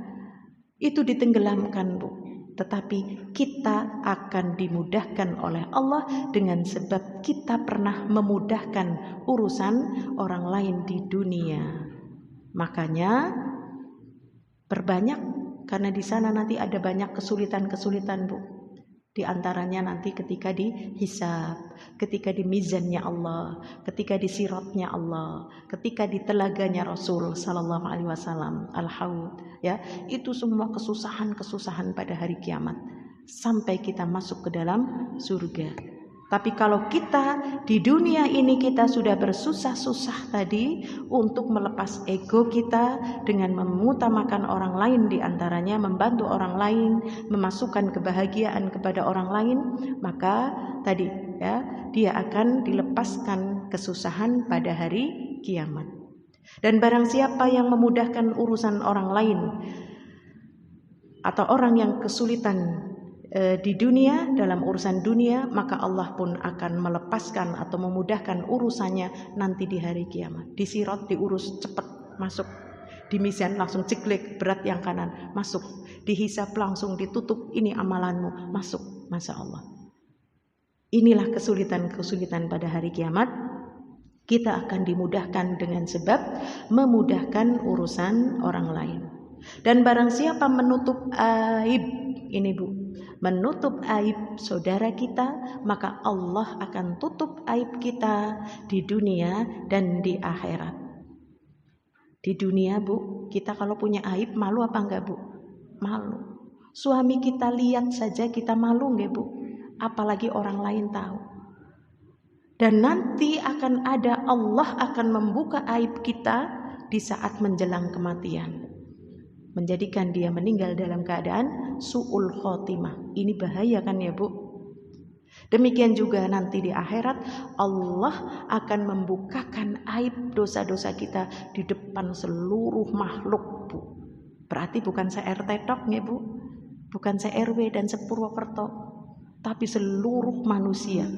Itu ditenggelamkan, Bu. Tetapi kita akan dimudahkan oleh Allah dengan sebab kita pernah memudahkan urusan orang lain di dunia. Makanya perbanyak, karena di sana nanti ada banyak kesulitan-kesulitan, Bu. Di antaranya nanti ketika dihisab, ketika di mizannya Allah, ketika di siratnya Allah, ketika di telaganya Rasul sallallahu alaihi wasallam, al-haud, ya. Itu semua kesusahan-kesusahan pada hari kiamat sampai kita masuk ke dalam surga. Tapi kalau kita di dunia ini kita sudah bersusah-susah tadi untuk melepas ego kita dengan mengutamakan orang lain, di antaranya membantu orang lain, memasukkan kebahagiaan kepada orang lain, maka tadi ya, dia akan dilepaskan kesusahan pada hari kiamat. Dan barang siapa yang memudahkan urusan orang lain atau orang yang kesulitan di dunia, dalam urusan dunia, maka Allah pun akan melepaskan atau memudahkan urusannya nanti di hari kiamat. Di sirat diurus cepat, masuk. Di mizan langsung ceklek, berat yang kanan, masuk. Dihisab langsung ditutup, ini amalanmu, masuk. Masya Allah. Inilah kesulitan-kesulitan pada hari kiamat. Kita akan dimudahkan dengan sebab memudahkan urusan orang lain. Dan barang siapa menutup aib, ini, Bu, menutup aib saudara kita, maka Allah akan tutup aib kita di dunia dan di akhirat. Di dunia, Bu, kita kalau punya aib malu apa enggak, Bu? Malu. Suami kita lihat saja kita malu enggak, Bu? Apalagi orang lain tahu. Dan nanti akan ada, Allah akan membuka aib kita di saat menjelang kematian, menjadikan dia meninggal dalam keadaan su'ul khotimah. Ini bahaya kan ya, Bu? Demikian juga nanti di akhirat Allah akan membukakan aib dosa-dosa kita di depan seluruh makhluk, Bu. Berarti bukan se-RT tok ya, Bu, bukan se-RW dan se-Purwokerto, tapi seluruh manusia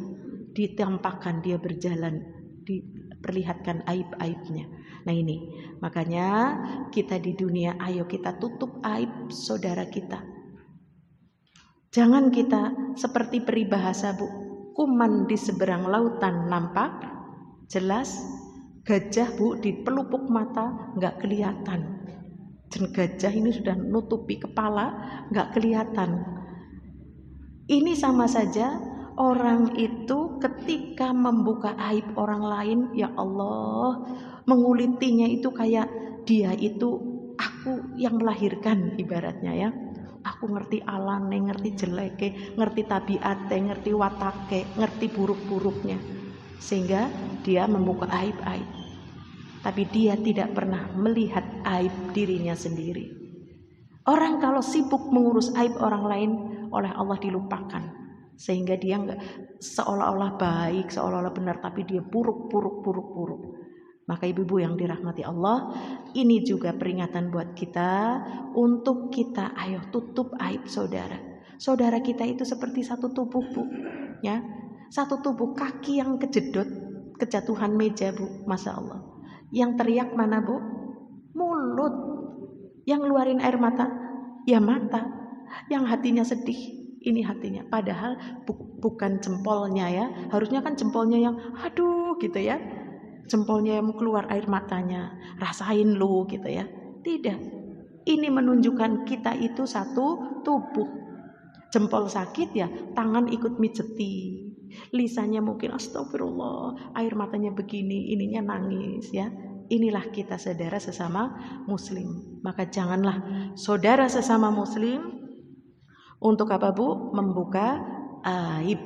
ditampakkan dia berjalan, diperlihatkan aib-aibnya. Nah ini, makanya kita di dunia, ayo kita tutup aib saudara kita. Jangan kita seperti peribahasa, Bu, kuman di seberang lautan nampak jelas, gajah, Bu, di pelupuk mata nggak kelihatan. Dan gajah ini sudah nutupi kepala, nggak kelihatan. Ini sama saja. Orang itu ketika membuka aib orang lain, ya Allah, mengulitinya itu kayak dia itu aku yang melahirkan ibaratnya ya. Aku ngerti alane, ngerti jeleke, ngerti tabiate, ngerti watake, ngerti buruk-buruknya. Sehingga dia membuka aib-aib. Tapi dia tidak pernah melihat aib dirinya sendiri. Orang kalau sibuk mengurus aib orang lain, oleh Allah dilupakan. Sehingga dia enggak seolah-olah baik, seolah-olah benar, tapi dia buruk. Maka ibu-ibu yang dirahmati Allah, ini juga peringatan buat kita untuk kita ayo tutup aib saudara. Saudara kita itu seperti satu tubuh, Bu, ya. Satu tubuh, kaki yang kejedot, kejatuhan meja, Bu, Masya Allah. Yang teriak mana, Bu? Mulut. Yang ngeluarin air mata, ya mata. Yang hatinya sedih, ini hatinya. Padahal bukan jempolnya ya. Harusnya kan jempolnya yang aduh gitu ya. Jempolnya yang keluar air matanya. Rasain lu gitu ya. Tidak. Ini menunjukkan kita itu satu tubuh. Jempol sakit ya, tangan ikut mijeti. Lisannya mungkin astagfirullah, air matanya begini, ininya nangis ya. Inilah kita saudara sesama muslim. Maka janganlah saudara sesama muslim untuk apa Bu? Membuka aib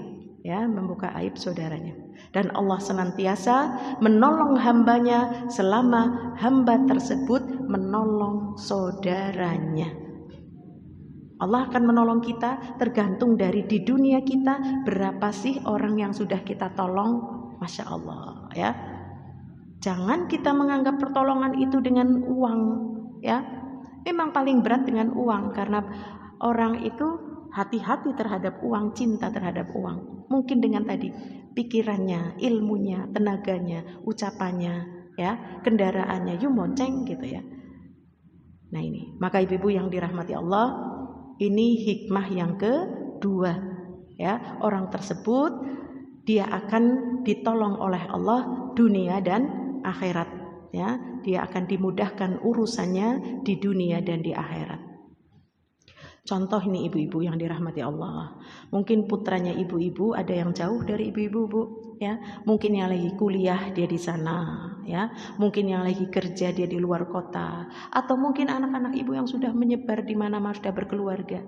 ya, membuka aib saudaranya. Dan Allah senantiasa menolong hambanya selama hamba tersebut menolong saudaranya. Allah akan menolong kita tergantung dari di dunia kita berapa sih orang yang sudah kita tolong. Masya Allah ya. Jangan kita menganggap pertolongan itu dengan uang ya. Memang paling berat dengan uang karena orang itu hati-hati terhadap uang, cinta terhadap uang. Mungkin dengan tadi pikirannya, ilmunya, tenaganya, ucapannya, ya, kendaraannya, monceng gitu ya. Nah ini, maka ibu-ibu yang dirahmati Allah, ini hikmah yang kedua, ya. Orang tersebut dia akan ditolong oleh Allah dunia dan akhirat, ya. Dia akan dimudahkan urusannya di dunia dan di akhirat. Contoh ini ibu-ibu yang dirahmati Allah. Mungkin putranya ibu-ibu ada yang jauh dari ibu-ibu, Bu, ya. Mungkin yang lagi kuliah dia di sana, ya. Mungkin yang lagi kerja dia di luar kota, atau mungkin anak-anak ibu yang sudah menyebar di mana-mana sudah berkeluarga.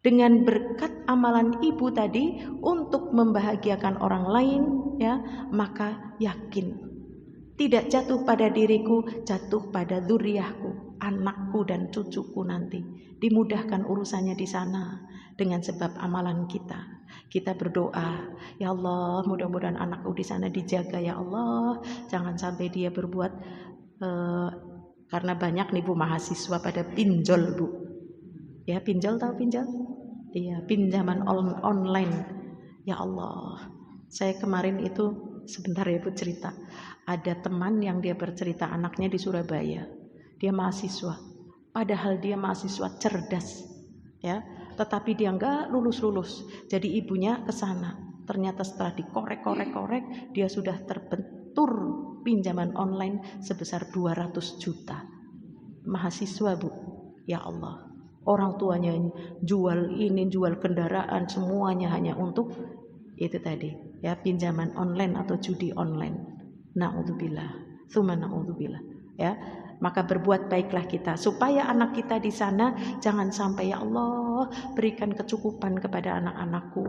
Dengan berkat amalan ibu tadi untuk membahagiakan orang lain, ya, maka yakin tidak jatuh pada diriku, jatuh pada dzurriyyahku, anakku dan cucuku nanti. Dimudahkan urusannya di sana dengan sebab amalan kita. Kita berdoa, ya Allah, mudah-mudahan anakku di sana dijaga ya Allah. Jangan sampai dia berbuat karena banyak nih Bu mahasiswa pada pinjol, Bu. Ya, pinjol, tahu pinjol? Iya, pinjaman online. Ya Allah. Saya kemarin itu sebentar ya Bu cerita. Ada teman yang dia bercerita anaknya di Surabaya. Dia mahasiswa. Padahal dia mahasiswa cerdas, ya. Tetapi dia enggak lulus-lulus. Jadi ibunya ke sana. Ternyata setelah dikorek-korek, dia sudah terbentur pinjaman online sebesar 200 juta. Mahasiswa, Bu. Ya Allah. Orang tuanya jual ini, jual kendaraan, semuanya hanya untuk itu tadi, ya, pinjaman online atau judi online. Na'udzubillah, tsumma na'udzubillah, ya. Maka berbuat baiklah kita supaya anak kita di sana jangan sampai, ya Allah, berikan kecukupan kepada anak-anakku,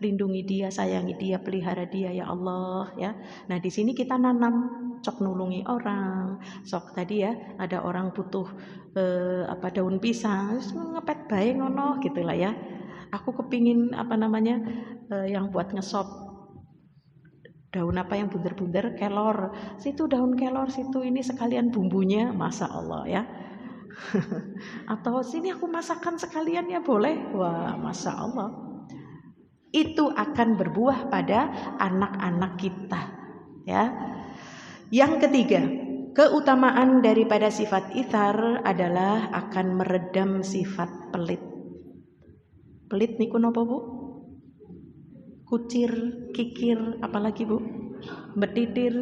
lindungi dia, sayangi dia, pelihara dia ya Allah, ya. Nah di sini kita nanam, sok nulungi orang, sok tadi ya ada orang butuh daun pisang, ngepet bae ngono gitulah ya. Aku kepingin yang buat ngesop daun apa yang bunder-bunder, kelor, situ daun kelor, situ ini sekalian bumbunya, Masya Allah ya. Atau sini aku masakan sekalian ya boleh, wah Masya Allah. Itu akan berbuah pada anak-anak kita, ya. Yang ketiga, keutamaan daripada sifat itsar adalah akan meredam sifat pelit. Pelit niku napa Bu? Kucir, kikir, apalagi Bu? Betitir.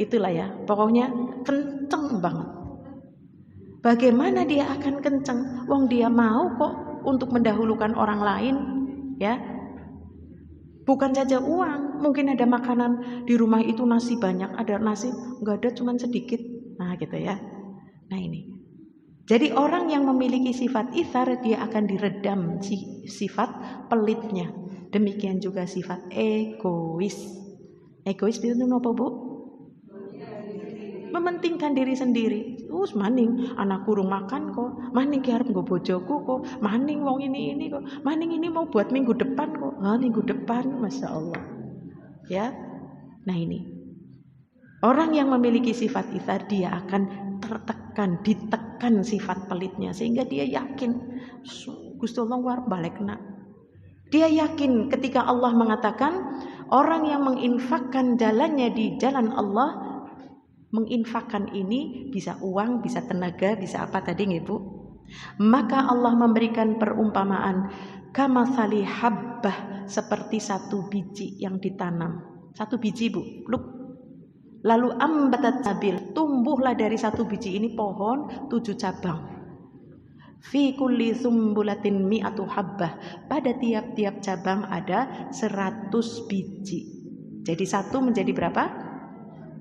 Itulah ya, pokoknya kenceng banget. Bagaimana dia akan kenceng? Wong dia mau kok untuk mendahulukan orang lain, ya. Bukan saja uang, mungkin ada makanan di rumah itu nasi banyak, ada nasi enggak ada cuman sedikit. Nah, gitu ya. Nah, ini. Jadi orang yang memiliki sifat itsar dia akan diredam sifat pelitnya. Demikian juga sifat egois. Egois itu apa Bu? Mementingkan diri sendiri. Maning anakku kurung makan kok. Maning ki arep nggo bojoku kok. Maning wong ini kok. Maning ini mau buat minggu depan kok. Minggu depan, Masya Allah. Ya. Nah ini. Orang yang memiliki sifat itsar dia akan ditekan sifat pelitnya sehingga dia yakin Gusti Allah war balekna. Dia yakin ketika Allah mengatakan orang yang menginfakkan jalannya di jalan Allah, menginfakkan ini bisa uang, bisa tenaga, bisa apa tadi nggih Bu? Maka Allah memberikan perumpamaan kamatsali habbah, seperti satu biji yang ditanam. Satu biji, Bu. Lalu ambatat sabil, tumbuhlah dari satu biji ini pohon 7 cabang. Fi kulli sumbulatin mi'atu habbah, pada tiap-tiap cabang ada 100 biji. Jadi satu menjadi berapa?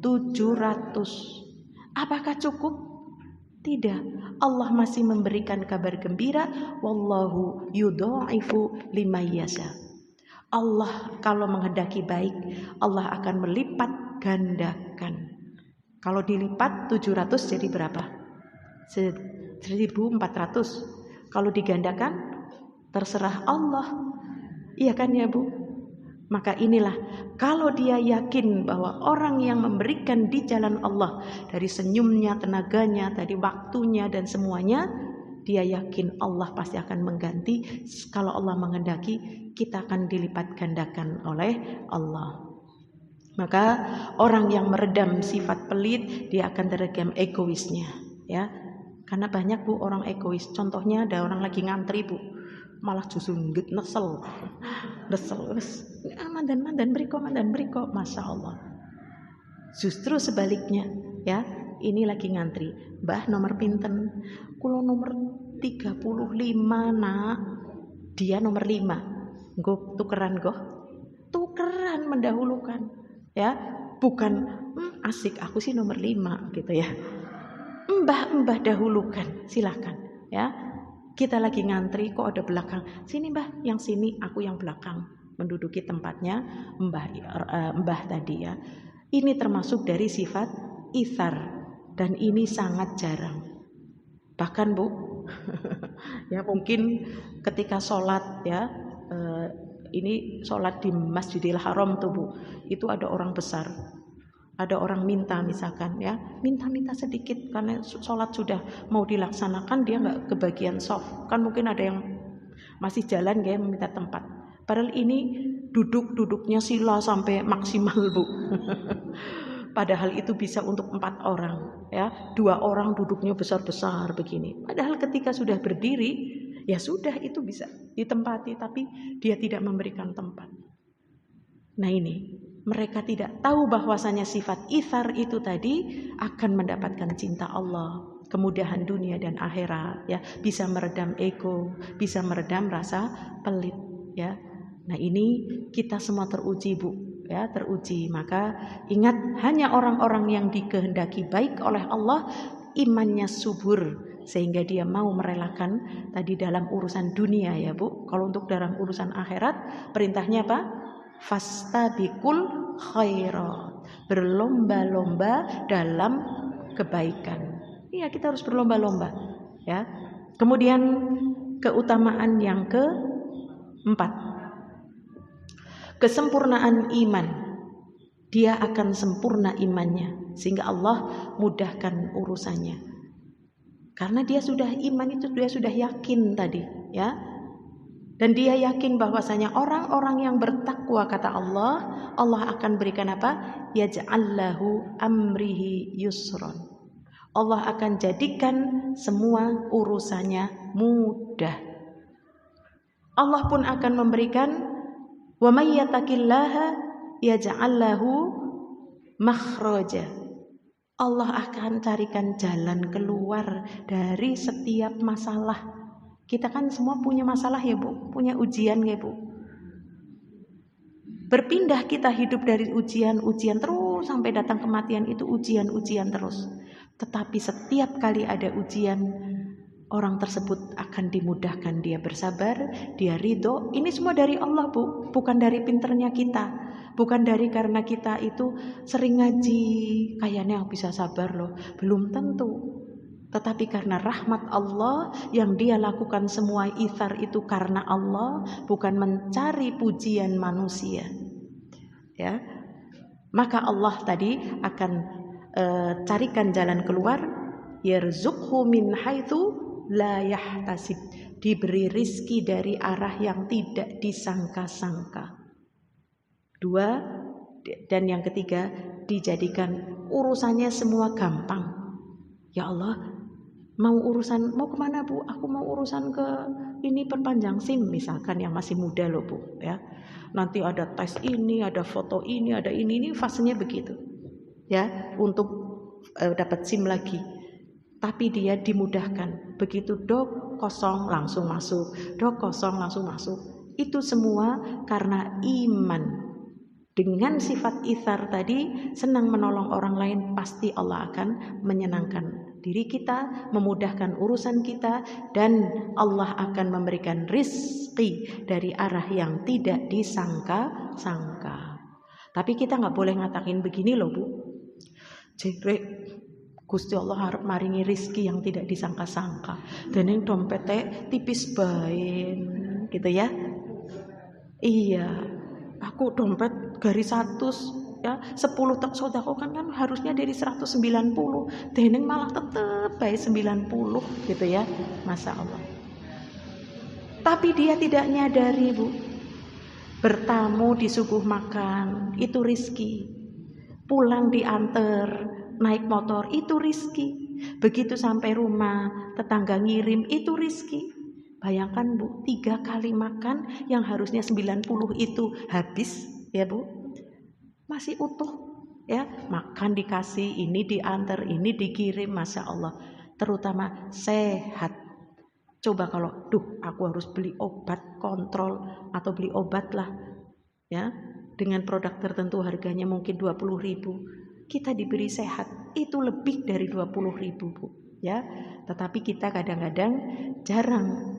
700. Apakah cukup? Tidak. Allah masih memberikan kabar gembira, wallahu yudha'ifu liman yasha. Allah kalau menghendaki baik, Allah akan melipat gandakan. Kalau dilipat 700 jadi berapa? 1400. Kalau digandakan terserah Allah. Iya kan ya, Bu? Maka inilah, kalau dia yakin bahwa orang yang memberikan di jalan Allah, dari senyumnya, tenaganya, tadi waktunya dan semuanya, dia yakin Allah pasti akan mengganti. Kalau Allah menghendaki, kita akan dilipat gandakan oleh Allah. Maka orang yang meredam sifat pelit, dia akan teredam egoisnya, ya. Karena banyak, Bu, orang egois. Contohnya ada orang lagi ngantri, Bu, malah justru nesel, mandan beriko, masya Allah. Justru sebaliknya, ya, ini lagi ngantri, Mbah nomor pinten, kulo nomor 35 nak, dia nomor 5, go tukeran mendahulukan, ya, bukan asik aku sih nomor 5 gitu ya. Mbah dahulukan, silakan, ya. Kita lagi ngantri, kok ada belakang. Sini Mbah, yang sini, aku yang belakang. Menduduki tempatnya Mbah tadi, ya. Ini termasuk dari sifat ithar. Dan ini sangat jarang. Bahkan, Bu, ya mungkin ketika sholat, ya, ini sholat di Masjidil Haram tuh, Bu, itu ada orang besar. Ada orang minta misalkan, ya, minta sedikit karena sholat sudah mau dilaksanakan, dia nggak kebagian soft. Kan mungkin ada yang masih jalan, ya, meminta tempat. Padahal ini duduknya sila sampai maksimal, Bu. Padahal itu bisa untuk 4 orang, ya, 2 orang duduknya besar-besar begini. Padahal ketika sudah berdiri, ya sudah itu bisa ditempati, tapi dia tidak memberikan tempat. Nah ini, mereka tidak tahu bahwasanya sifat ithar itu tadi akan mendapatkan cinta Allah, kemudahan dunia dan akhirat, ya, bisa meredam ego, bisa meredam rasa pelit, ya. Nah ini kita semua teruji, Bu, ya, teruji. Maka ingat, hanya orang-orang yang dikehendaki baik oleh Allah, imannya subur sehingga dia mau merelakan tadi dalam urusan dunia, ya, Bu. Kalau untuk dalam urusan akhirat, perintahnya apa? Fastabiqul khairat, berlomba-lomba dalam kebaikan. Iya, kita harus berlomba-lomba, ya. Kemudian keutamaan yang keempat, kesempurnaan iman. Dia akan sempurna imannya sehingga Allah mudahkan urusannya. Karena dia sudah iman itu, dia sudah yakin tadi, ya. Dan dia yakin bahwasanya orang-orang yang bertakwa, kata Allah, Allah akan berikan apa? Yaj'allahu amrihi yusron. Allah akan jadikan semua urusannya mudah. Allah pun akan memberikan wa may yattaqillaha yaj'allahu makhraja. Allah akan carikan jalan keluar dari setiap masalah. Kita kan semua punya masalah, ya, Bu, punya ujian, ya, Bu. Berpindah kita hidup dari ujian terus sampai datang kematian, itu ujian terus. Tetapi setiap kali ada ujian, orang tersebut akan dimudahkan, dia bersabar, dia ridho. Ini semua dari Allah, Bu, bukan dari pinternya kita, bukan dari karena kita itu sering ngaji, kayaknya bisa sabar loh, belum tentu. Tetapi karena rahmat Allah yang dia lakukan semua ithar itu karena Allah, bukan mencari pujian manusia, ya. Maka Allah tadi akan carikan jalan keluar, yarzuqhu min haitsu la yahtasib, diberi rizki dari arah yang tidak disangka-sangka. 2, dan yang ketiga, dijadikan urusannya semua gampang. Ya Allah, Mau kemana Bu? Aku mau urusan ke ini perpanjang SIM misalkan, yang masih muda loh Bu ya. Nanti ada tes ini, ada foto ini, ada ini fasenya begitu ya, untuk dapat SIM lagi. Tapi dia dimudahkan, begitu dok kosong langsung masuk, dok kosong langsung masuk. Itu semua karena iman. Dengan sifat itsar tadi, senang menolong orang lain, pasti Allah akan menyenangkan diri kita, memudahkan urusan kita, dan Allah akan memberikan rizki dari arah yang tidak disangka-sangka. Tapi kita nggak boleh ngatakin begini loh Bu, jerek Gusti Allah harap maringi rizki yang tidak disangka-sangka, dan yang dompetnya tipis bain gitu ya. Iya, aku dompet garis 100 ya, 10 tak sodako kan harusnya dari 190, deneng malah tetep baik 90 gitu ya, Masya Allah. Tapi dia tidak nyadari Bu, bertamu disuguh makan itu rizki, pulang diantar naik motor itu rizki, begitu sampai rumah tetangga ngirim itu rizki. Bayangkan Bu, 3 kali makan yang harusnya 90 itu habis ya Bu, masih utuh ya, makan dikasih, ini diantar, ini dikirim, Masya Allah. Terutama sehat. Coba kalau aku harus beli obat kontrol atau beli obat lah ya, dengan produk tertentu harganya mungkin 20.000, kita diberi sehat itu lebih dari 20.000 Bu ya. Tetapi kita kadang-kadang jarang.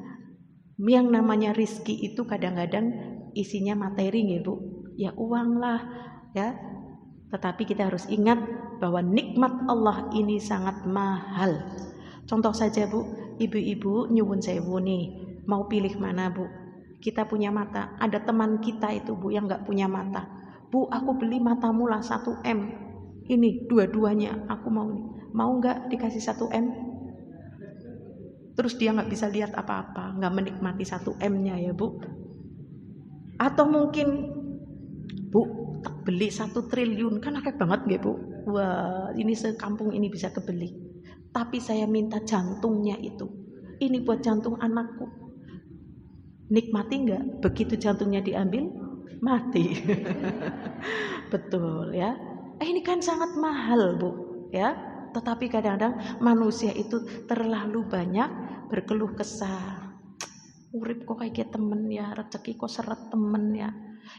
Yang namanya rizki itu kadang-kadang isinya materi ya Bu, ya uang lah ya. Tetapi kita harus ingat bahwa nikmat Allah ini sangat mahal. Contoh saja Bu, ibu-ibu nyuwun sewu nih, mau pilih mana Bu? Kita punya mata, ada teman kita itu Bu yang gak punya mata. Bu, aku beli matamu lah 1 M, ini dua-duanya aku mau gak dikasih 1 M? Terus dia nggak bisa lihat apa-apa, nggak menikmati 1 M-nya ya Bu. Atau mungkin Bu, tak beli 1 triliun, kan akeh banget nggih Bu. Wah, ini sekampung ini bisa kebeli. Tapi saya minta jantungnya itu. Ini buat jantung anakku. Nikmati nggak? Begitu jantungnya diambil, mati. Betul ya. Ini kan sangat mahal Bu ya. Tetapi kadang-kadang manusia itu terlalu banyak berkeluh kesah. Urip kok kayak temen ya, rezeki kok seret temen ya.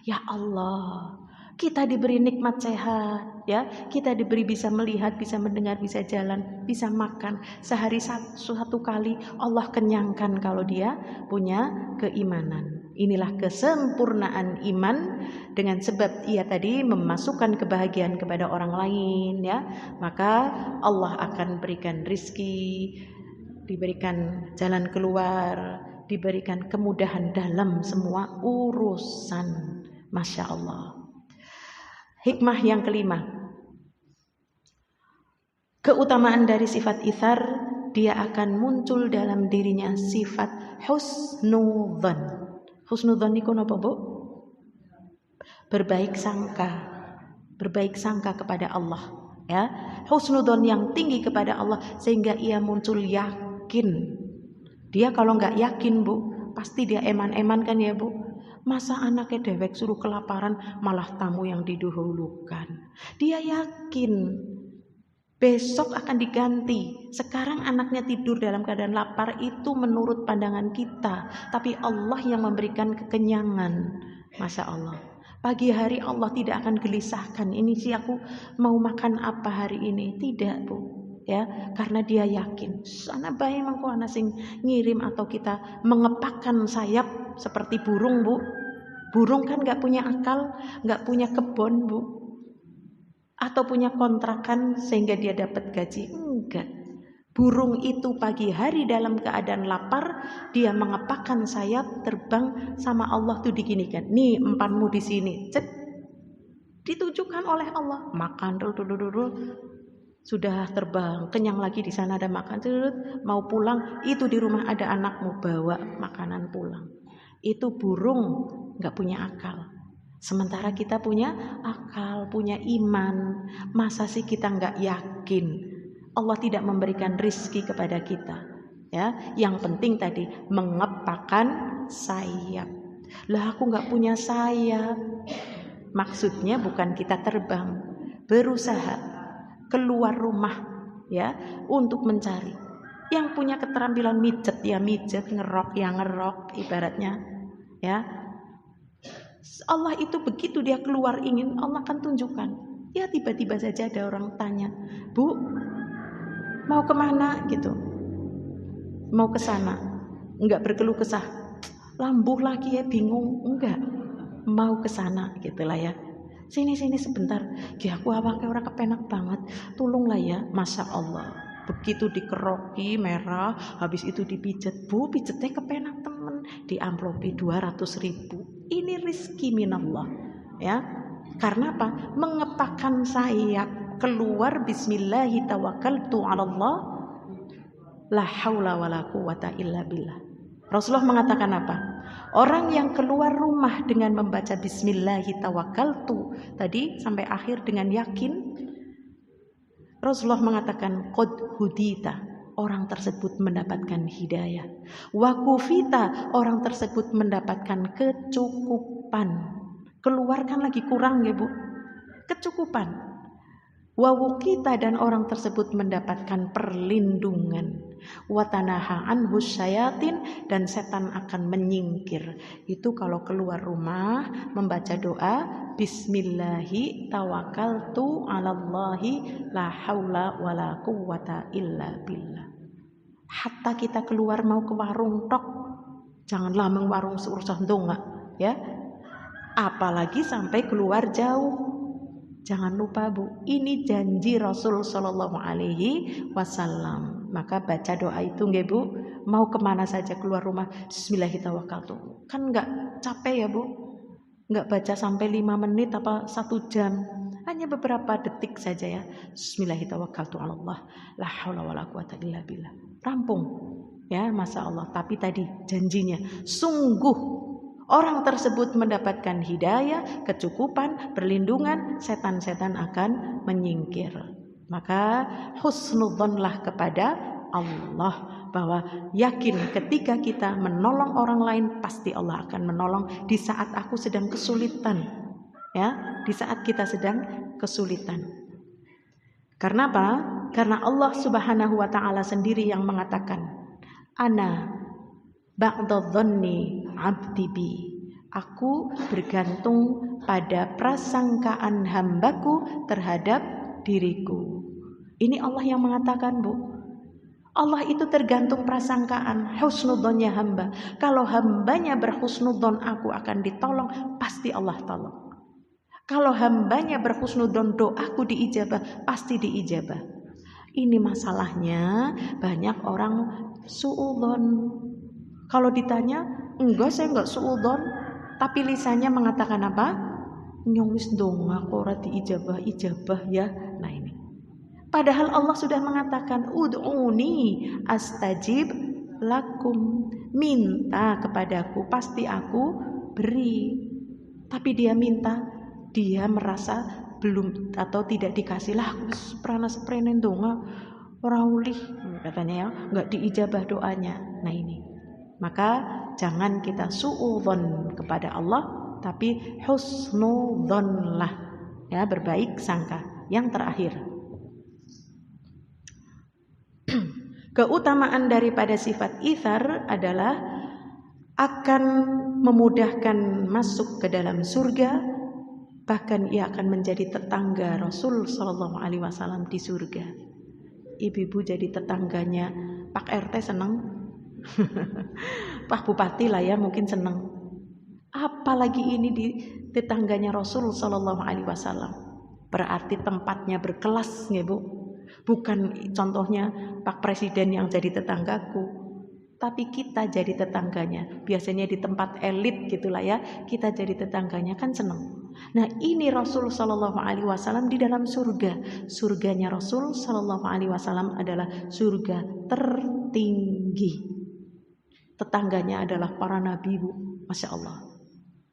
Ya Allah, kita diberi nikmat sehat ya, kita diberi bisa melihat, bisa mendengar, bisa jalan, bisa makan. Sehari 1 kali Allah kenyangkan kalau dia punya keimanan. Inilah kesempurnaan iman, dengan sebab ia tadi memasukkan kebahagiaan kepada orang lain ya, maka Allah akan berikan rizki, diberikan jalan keluar, diberikan kemudahan dalam semua urusan. Masya Allah. Hikmah yang kelima, keutamaan dari sifat itsar, dia akan muncul dalam dirinya sifat husnudzan. Husnudzan niku napa Bu? Berbaik sangka kepada Allah ya. Husnudzan yang tinggi kepada Allah sehingga ia muncul yakin. Dia kalau nggak yakin Bu, pasti dia eman-eman kan ya Bu. Masa anaknya dewek suruh kelaparan, malah tamu yang didahulukan. Dia yakin besok akan diganti. Sekarang anaknya tidur dalam keadaan lapar, itu menurut pandangan kita, tapi Allah yang memberikan kekenyangan. Masya Allah. Pagi hari Allah tidak akan gelisahkan, ini sih aku mau makan apa hari ini. Tidak Bu ya, karena dia yakin sana bayi mangko ana sing ngirim, atau kita mengepakkan sayap seperti burung Bu. Burung kan gak punya akal, gak punya kebun Bu, atau punya kontrakan sehingga dia dapat gaji. Enggak. Burung itu pagi hari dalam keadaan lapar, dia mengepakkan sayap, terbang, sama Allah tuh diginikan. Nih empanmu di sini, cek, ditujukan oleh Allah. Makan dulu, sudah terbang, kenyang lagi, di sana ada makan, mau pulang, itu di rumah ada anakmu, bawa makanan pulang. Itu burung nggak punya akal. Sementara kita punya akal, punya iman. Masa sih kita nggak yakin Allah tidak memberikan rizki kepada kita. Ya, yang penting tadi mengepakkan sayap. Lah aku nggak punya sayap. Maksudnya bukan kita terbang, berusaha keluar rumah ya untuk mencari. Yang punya keterampilan mijet ya mijet, ngerok ya ngerok ibaratnya ya. Allah itu begitu dia keluar ingin, Allah akan tunjukkan. Ya tiba-tiba saja ada orang tanya, "Bu, mau kemana?" gitu. Mau ke sana. Enggak berkeluh kesah. Lambuh lagi ya bingung, enggak. Mau ke sana gitulah ya. Sini sebentar. Ya aku awake ora kepenak banget. Tolonglah ya, Masya Allah. Begitu dikeroki merah, habis itu dipijet. Bu, pijetnya kepenak temen. Di amplopi 200.000. Ini rizki minallah ya. Karena apa? Mengepakkan sayap keluar bismillahi tawakkaltu 'alallah la haula wala quwata illa billah. Rasulullah mengatakan apa? Orang yang keluar rumah dengan membaca bismillahi tawakkaltu tadi sampai akhir dengan yakin, Rasulullah mengatakan qad hudita, orang tersebut mendapatkan hidayah. Wa kufita, orang tersebut mendapatkan kecukupan. Keluarkan lagi kurang ya Bu. Kecukupan. Wa wukita, dan orang tersebut mendapatkan perlindungan. Wa tanaha anhu syayatin, dan setan akan menyingkir. Itu kalau keluar rumah membaca doa bismillahi tawakkaltu 'alallahi la haula wala quwata illa billah. Hatta kita keluar mau ke warung tok, janganlah warung seurusan donga ya. Apalagi sampai keluar jauh. Jangan lupa Bu, ini janji Rasul Shallallahu Alaihi Wasallam. Maka baca doa itu nggih Bu. Mau kemana saja keluar rumah, Bismillahirrahmanirrahim. Kan nggak capek ya Bu? Nggak baca sampai 5 menit apa 1 jam. Hanya beberapa detik saja ya. Bismillahirrahmanirrahim. La haula wala quwata illa billah. Rampung. Ya, Masya Allah. Tapi tadi janjinya sungguh orang tersebut mendapatkan hidayah, kecukupan, perlindungan, setan-setan akan menyingkir. Maka husnudzonlah kepada Allah, bahwa yakin ketika kita menolong orang lain pasti Allah akan menolong di saat aku sedang kesulitan. Ya, di saat kita sedang kesulitan. Karena apa? Karena Allah Subhanahu wa taala sendiri yang mengatakan, "Ana ba'dadh-dhanni 'abdi bi." Aku bergantung pada prasangkaan hambaku terhadap diriku. Ini Allah yang mengatakan Bu. Allah itu tergantung prasangkaan, husnudzonnya hamba. Kalau hambanya berhusnudzon aku akan ditolong, pasti Allah tolong. Kalau hambanya berhusnudzon doaku diijabah, pasti diijabah. Ini masalahnya banyak orang suudzon. Kalau ditanya, enggak saya enggak suudzon, tapi lisannya mengatakan apa? Nyowis donga kok ora diijabah ya. Nah ini. Padahal Allah sudah mengatakan ud'uni astajib lakum, minta kepadaku pasti aku beri. Tapi dia minta, dia merasa belum atau tidak dikasih lah, aku pernah sprenen donga ora ulih katanya ya, enggak diijabah doanya. Nah ini. Maka jangan kita suudzon kepada Allah, tapi husnudzonlah ya, berbaik sangka. Yang terakhir, keutamaan daripada sifat itsar adalah akan memudahkan masuk ke dalam surga, bahkan ia akan menjadi tetangga Rasul Shallallahu Alaihi Wasallam di surga. Ibu-ibu jadi tetangganya Pak RT senang. Pak Bupati lah ya mungkin senang. Apalagi ini di tetangganya Rasul Sallallahu Alaihi Wasallam. Berarti tempatnya berkelas nggih Bu. Bukan contohnya Pak Presiden yang jadi tetanggaku, tapi kita jadi tetangganya. Biasanya di tempat elit gitulah ya, kita jadi tetangganya kan senang. Nah ini Rasul Sallallahu Alaihi Wasallam di dalam surga. Surganya Rasul Sallallahu Alaihi Wasallam adalah surga tertinggi. Tetangganya adalah para nabi Bu, Masya Allah,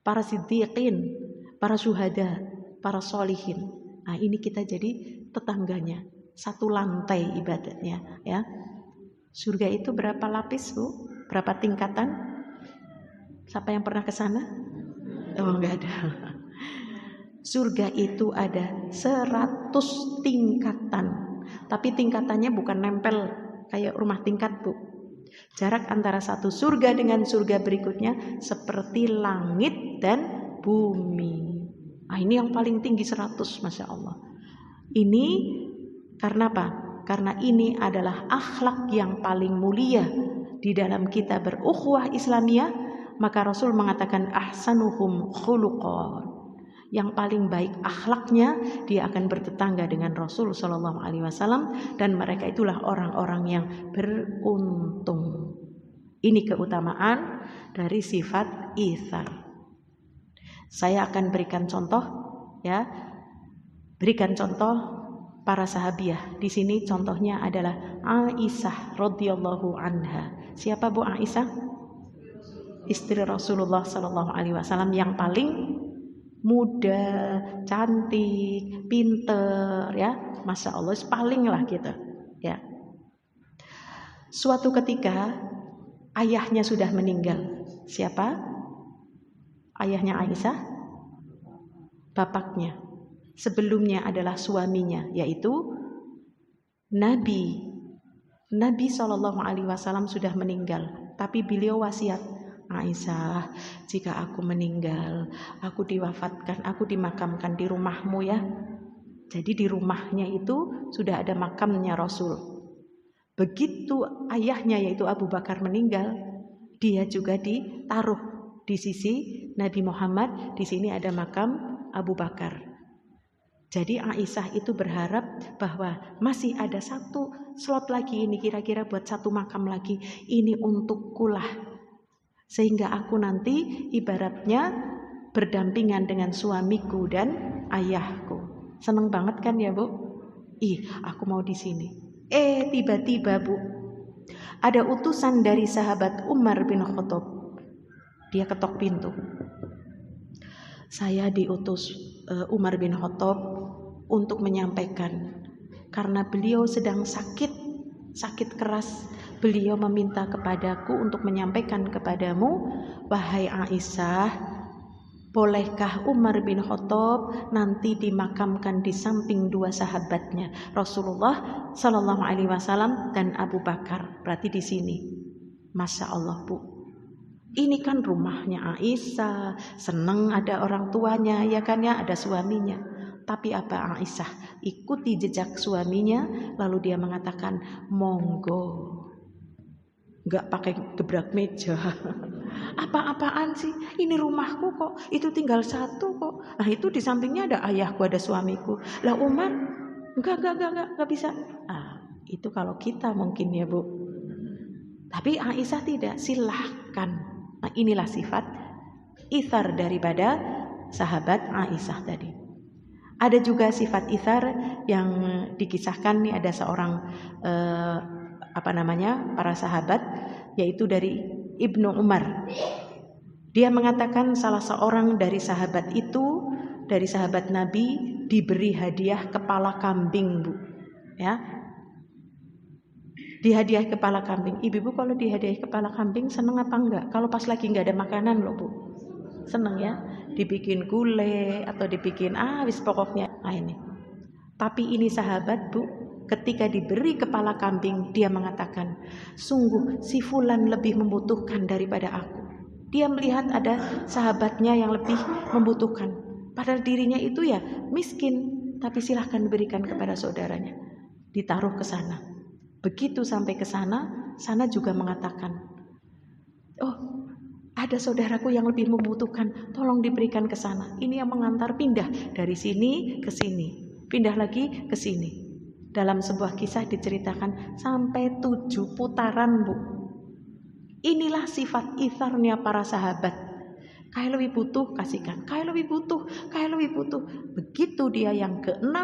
para siddiqin, para syuhada, para sholihin. Nah ini kita jadi tetangganya. Satu lantai ibadatnya, ya. Surga itu berapa lapis, Bu? Berapa tingkatan? Siapa yang pernah ke sana? Oh, enggak ada. Surga itu ada 100 tingkatan. Tapi tingkatannya bukan nempel kayak rumah tingkat, Bu. Jarak antara satu surga dengan surga berikutnya seperti langit dan bumi. Nah, ini yang paling tinggi 100, Masya Allah. Ini karena apa? Karena ini adalah akhlak yang paling mulia di dalam kita berukhuwah Islamiyah. Maka Rasul mengatakan ahsanuhum khuluqan. Yang paling baik akhlaknya, dia akan bertetangga dengan Rasul Shallallahu Alaihi Wasallam, dan mereka itulah orang-orang yang beruntung. Ini keutamaan dari sifat itsar. Saya akan berikan contoh, ya, berikan contoh para sahabiah. Di sini contohnya adalah Aisyah radhiyallahu anha. Siapa Bu Aisyah? Istri Rasulullah Shallallahu Alaihi Wasallam yang paling muda, cantik, pinter, ya, Masya Allah, paling lah gitu, ya. Suatu ketika ayahnya sudah meninggal. Siapa? Ayahnya Aisyah? Bapaknya. Sebelumnya adalah suaminya, yaitu Nabi Shallallahu Alaihi Wasallam sudah meninggal, tapi beliau wasiat, Aisyah, jika aku meninggal, aku diwafatkan, aku dimakamkan di rumahmu ya. Jadi di rumahnya itu sudah ada makamnya Rasul. Begitu ayahnya yaitu Abu Bakar meninggal, dia juga ditaruh di sisi Nabi Muhammad. Di sini ada makam Abu Bakar. Jadi Aisyah itu berharap bahwa masih ada satu slot lagi, ini kira-kira buat satu makam lagi, ini untukku lah. Sehingga aku nanti ibaratnya berdampingan dengan suamiku dan ayahku. Seneng banget kan ya Bu? Aku mau di sini. Tiba-tiba Bu, ada utusan dari sahabat Umar bin Khattab. Dia ketok pintu. Saya diutus Umar bin Khattab untuk menyampaikan, karena beliau sedang sakit keras. Beliau meminta kepadaku untuk menyampaikan kepadamu, wahai Aisyah, bolehkah Umar bin Khattab nanti dimakamkan di samping dua sahabatnya, Rasulullah Sallallahu Alaihi Wasallam dan Abu Bakar. Berarti di sini, Masya Allah Bu. Ini kan rumahnya Aisyah, seneng ada orang tuanya, ya kan ya, ada suaminya. Tapi apa Aisyah ikuti jejak suaminya, lalu dia mengatakan, monggo. Gak pakai gebrak meja. Apa-apaan sih? Ini rumahku kok. Itu tinggal satu kok. Nah itu di sampingnya ada ayahku, ada suamiku. Lah Umar, enggak bisa. Itu kalau kita mungkin ya Bu. Tapi Aisyah tidak, silahkan. Nah inilah sifat itsar daripada sahabat Aisyah tadi. Ada juga sifat itsar yang dikisahkan nih, ada seorang para sahabat, yaitu dari Ibnu Umar. Dia mengatakan salah seorang dari sahabat itu, dari sahabat Nabi, diberi hadiah kepala kambing Bu, ya. Dihadiah kepala kambing. Ibu kalau dihadiah kepala kambing seneng apa enggak? Kalau pas lagi enggak ada makanan loh Bu, seneng ya. Dibikin gulai atau dibikin wis pokoknya. Ini. Tapi ini sahabat Bu, ketika diberi kepala kambing, dia mengatakan, sungguh si fulan lebih membutuhkan daripada aku. Dia melihat ada sahabatnya yang lebih membutuhkan, padahal dirinya itu ya miskin, tapi silahkan berikan kepada saudaranya. Ditaruh ke sana. Begitu sampai ke sana, sana juga mengatakan, ada saudaraku yang lebih membutuhkan, tolong diberikan ke sana. Ini yang mengantar pindah dari sini ke sini, pindah lagi ke sini. Dalam sebuah kisah diceritakan sampai 7 putaran Bu. Inilah sifat itsarnya para sahabat. Kayak lebih butuh, kasihkan. Kayak lebih butuh. Begitu dia yang ke-6,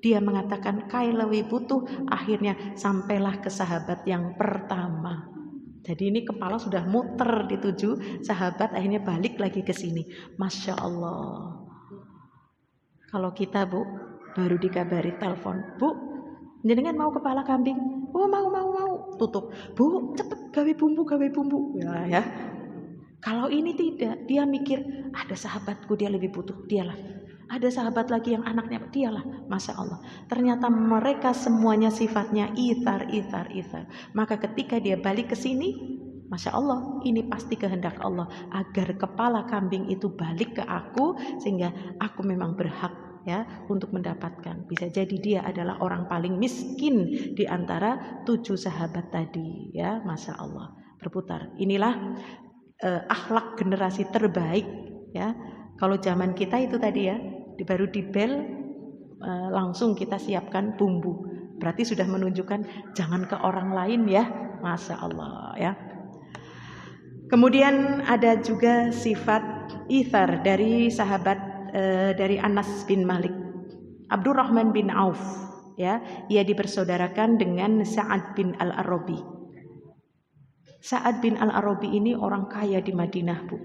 dia mengatakan kayak lebih butuh. Akhirnya sampailah ke sahabat yang pertama. Jadi ini kepala sudah muter di 7 sahabat, akhirnya balik lagi ke sini. Masya Allah. Kalau kita Bu, baru dikabari telepon, Bu, Jenengan mau kepala kambing? Oh mau. Tutup. Bu, cepet gawe bumbu. Ya. Kalau ini tidak, dia mikir ada sahabatku dia lebih butuh, dialah. Ada sahabat lagi yang anaknya, dialah. Masya Allah. Ternyata mereka semuanya sifatnya ithar. Maka ketika dia balik ke sini, Masya Allah, ini pasti kehendak Allah agar kepala kambing itu balik ke aku sehingga aku memang berhak ya untuk mendapatkan. Bisa jadi dia adalah orang paling miskin di antara 7 sahabat tadi ya, Masya Allah. Berputar. Inilah akhlak generasi terbaik ya. Kalau zaman kita itu tadi ya, baru dibel langsung kita siapkan bumbu. Berarti sudah menunjukkan jangan ke orang lain ya, Masya Allah ya. Kemudian ada juga sifat ithar dari sahabat dari Anas bin Malik, Abdurrahman bin Auf ya, ia dipersaudarakan dengan Sa'ad bin Al-Arabi. Sa'ad bin Al-Arabi ini orang kaya di Madinah, Bu.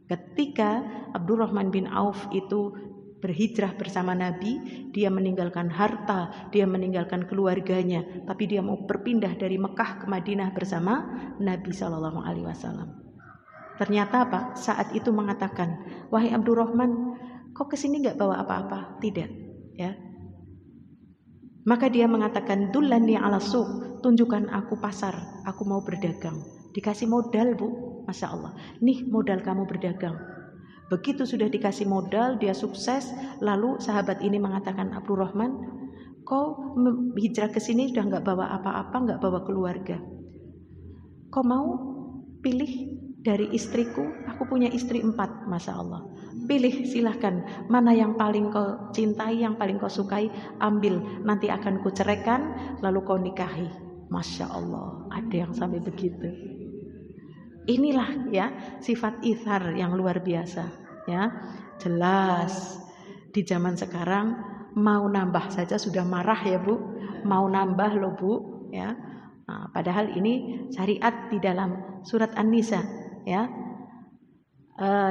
Ketika Abdurrahman bin Auf itu berhijrah bersama Nabi, dia meninggalkan harta, dia meninggalkan keluarganya, tapi dia mau berpindah dari Mekah ke Madinah bersama Nabi Shallallahu Alaihi Wasallam. Ternyata apa? Saat itu mengatakan, wahai Abdurrahman, kok kesini nggak bawa apa-apa? Tidak, ya. Maka dia mengatakan, dullani ala suq, tunjukkan aku pasar, aku mau berdagang. Dikasih modal, Bu, Masya Allah. Nih modal kamu berdagang. Begitu sudah dikasih modal, dia sukses. Lalu sahabat ini mengatakan, Abdurrahman, kau hijrah ke sini sudah nggak bawa apa-apa, nggak bawa keluarga. Kau mau pilih dari istriku? Aku punya istri 4, Masya Allah. Pilih silahkan, mana yang paling kau cintai, yang paling kau sukai, ambil. Nanti akan kuceraikan, lalu kau nikahi. Masya Allah, ada yang sampai begitu. Inilah ya sifat ithar yang luar biasa ya. Jelas di zaman sekarang mau nambah saja sudah marah ya Bu. Mau nambah loh Bu ya. Nah, padahal ini syariat di dalam surat An-Nisa ya.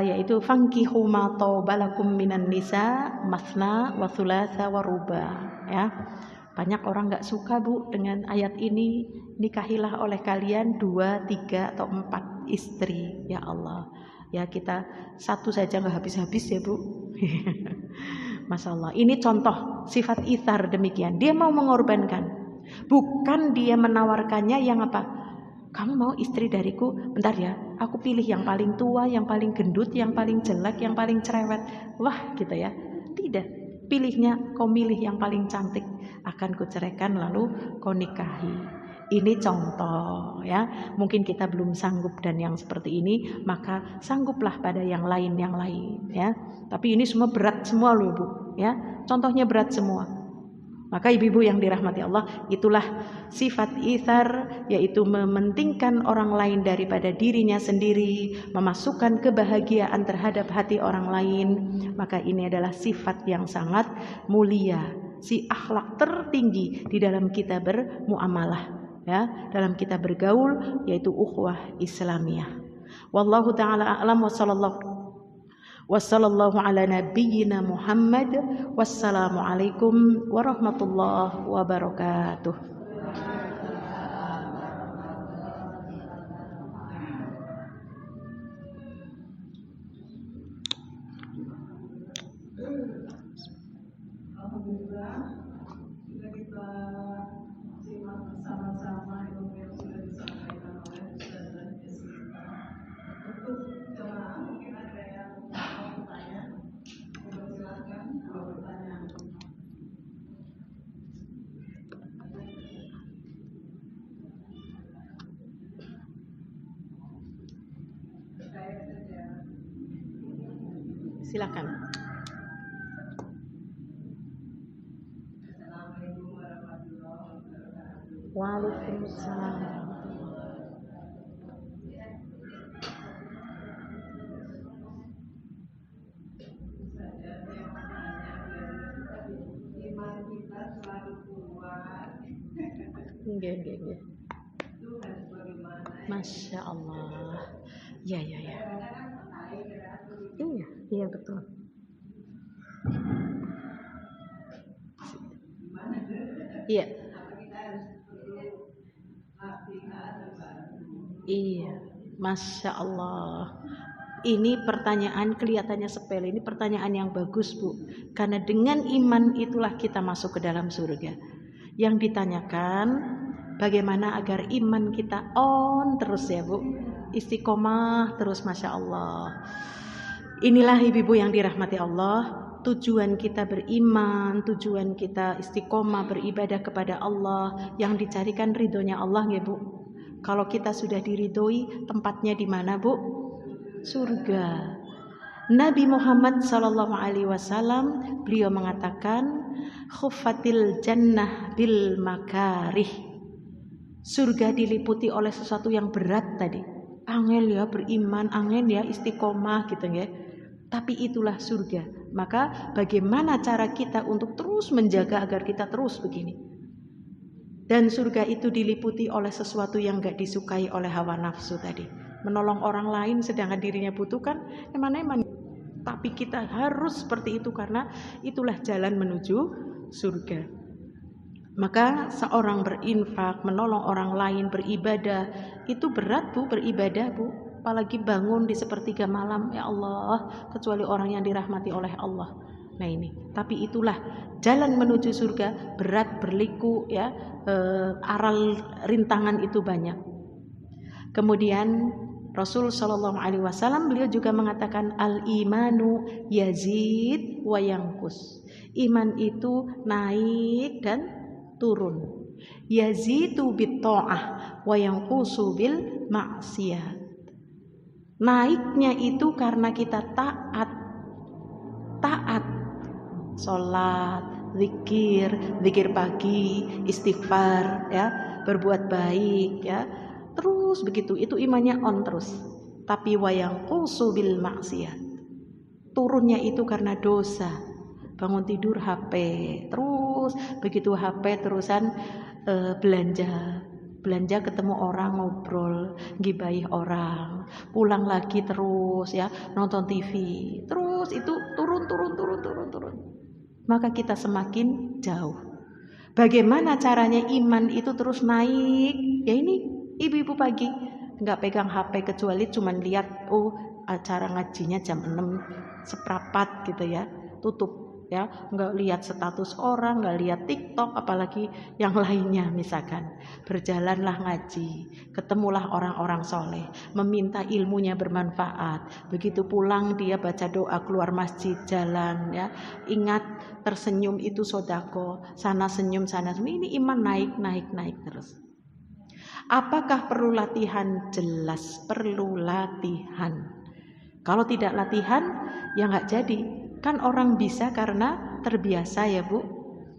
Yaitu fankihu ma taubalakum minan nisa masna wa thulatha wa ruba ya. Banyak orang nggak suka Bu dengan ayat ini. Nikahilah oleh kalian 2, 3 atau 4 istri. Ya Allah, ya kita satu saja nggak habis-habis ya Bu. Masya Allah. Ini contoh sifat ithar demikian. Dia mau mengorbankan, bukan dia menawarkannya yang apa? Kamu mau istri dariku? Bentar ya, aku pilih yang paling tua, yang paling gendut, yang paling jelek, yang paling cerewet. Wah gitu ya. Tidak, pilihnya kau milih yang paling cantik, akan kuceraikan lalu kau nikahi. Ini contoh ya. Mungkin kita belum sanggup dan yang seperti ini, maka sangguplah pada yang lain ya. Tapi ini semua berat semua loh Bu ya. Contohnya berat semua. Maka ibu-ibu yang dirahmati Allah, itulah sifat ithar, yaitu mementingkan orang lain daripada dirinya sendiri, memasukkan kebahagiaan terhadap hati orang lain. Maka ini adalah sifat yang sangat mulia, si akhlak tertinggi di dalam kita bermuamalah ya, dalam kita bergaul, yaitu ukhuwah Islamiyah. Wallahu ta'ala a'lam wa sallallahu ala nabiyyina Muhammad. Wassalamualaikum warahmatullahi wabarakatuh. Alhamdulillah, sudah kita simak bersama-sama ilmu yang sudah disampaikan oleh Ustaz dan Jessica. Untuk jemaah mungkin ada yang mau bertanya, silakan kalau bertanya. Silakan. Waalaikumsalam. Nggih. Masya Allah. Ya. Iya betul. Iya. Iya, Masya Allah. Ini pertanyaan kelihatannya sepele, ini pertanyaan yang bagus Bu. Karena dengan iman itulah kita masuk ke dalam surga. Yang ditanyakan bagaimana agar iman kita on terus ya Bu. Istiqomah terus, Masya Allah. Inilah ibu-ibu yang dirahmati Allah. Tujuan kita beriman, tujuan kita istiqomah beribadah kepada Allah, yang dicarikan ridhonya Allah ya Bu. Kalau kita sudah diridhoi, tempatnya di mana Bu? Surga. Nabi Muhammad SAW beliau mengatakan khuffatil jannah bil makarih. Surga diliputi oleh sesuatu yang berat tadi. Angel ya beriman, angel ya istiqomah gitu ya. Tapi itulah surga. Maka bagaimana cara kita untuk terus menjaga agar kita terus begini? Dan surga itu diliputi oleh sesuatu yang gak disukai oleh hawa nafsu tadi. Menolong orang lain sedangkan dirinya butuhkan, eman-eman. Tapi kita harus seperti itu karena itulah jalan menuju surga. Maka seorang berinfak, menolong orang lain, beribadah, itu berat Bu, beribadah Bu. Apalagi bangun di sepertiga malam, ya Allah, kecuali orang yang dirahmati oleh Allah. Nah ini, tapi itulah jalan menuju surga, berat, berliku ya, aral rintangan itu banyak. Kemudian Rasul Shallallahu Alaihi Wasallam beliau juga mengatakan al-imanu yazid wa yanqus. Iman itu naik dan turun. Yazidu bit ta'ah wa yanqusu bil maksiyah. Naiknya itu karena kita taat, sholat, zikir pagi, istighfar, ya, berbuat baik, ya, terus begitu. Itu imannya on terus. Tapi wayang qusu bil maksiyat, turunnya itu karena dosa. Bangun tidur HP, terus begitu HP terusan belanja ketemu orang ngobrol, gibaih orang, pulang lagi terus ya nonton TV, terus itu turun. Maka kita semakin jauh. Bagaimana caranya iman itu terus naik? Ya ini ibu-ibu pagi nggak pegang HP kecuali cuman lihat acara ngajinya jam 6 seprapat gitu ya, tutup. Ya, nggak lihat status orang, nggak lihat TikTok, apalagi yang lainnya. Misalkan berjalanlah ngaji, ketemulah orang-orang soleh, meminta ilmunya bermanfaat. Begitu pulang dia baca doa, keluar masjid, jalan, ya, ingat tersenyum itu sodako, sana senyum sana senyum. Ini iman naik terus. Apakah perlu latihan? Jelas perlu latihan. Kalau tidak latihan ya nggak jadi. Kan orang bisa karena terbiasa ya Bu.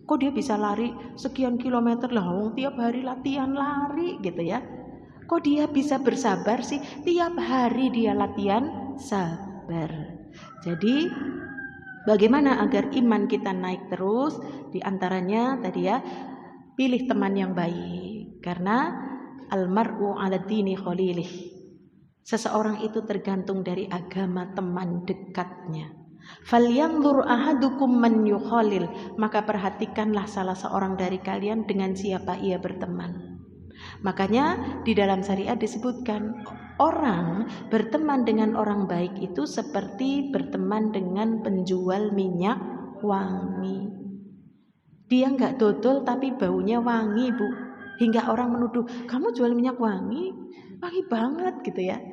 Kok dia bisa lari sekian kilometer lah, tiap hari latihan lari gitu ya. Kok dia bisa bersabar sih, tiap hari dia latihan sabar. Jadi bagaimana agar iman kita naik terus? Di antaranya tadi ya, pilih teman yang baik. Karena almar'u 'ala dini khalilih. Seseorang itu tergantung dari agama teman dekatnya. Falyanzur ahadukum man yukhalil, maka perhatikanlah salah seorang dari kalian dengan siapa ia berteman. Makanya di dalam syariat disebutkan orang berteman dengan orang baik itu seperti berteman dengan penjual minyak wangi. Dia nggak dodol tapi baunya wangi Bu, hingga orang menuduh kamu jual minyak wangi, wangi banget gitu ya.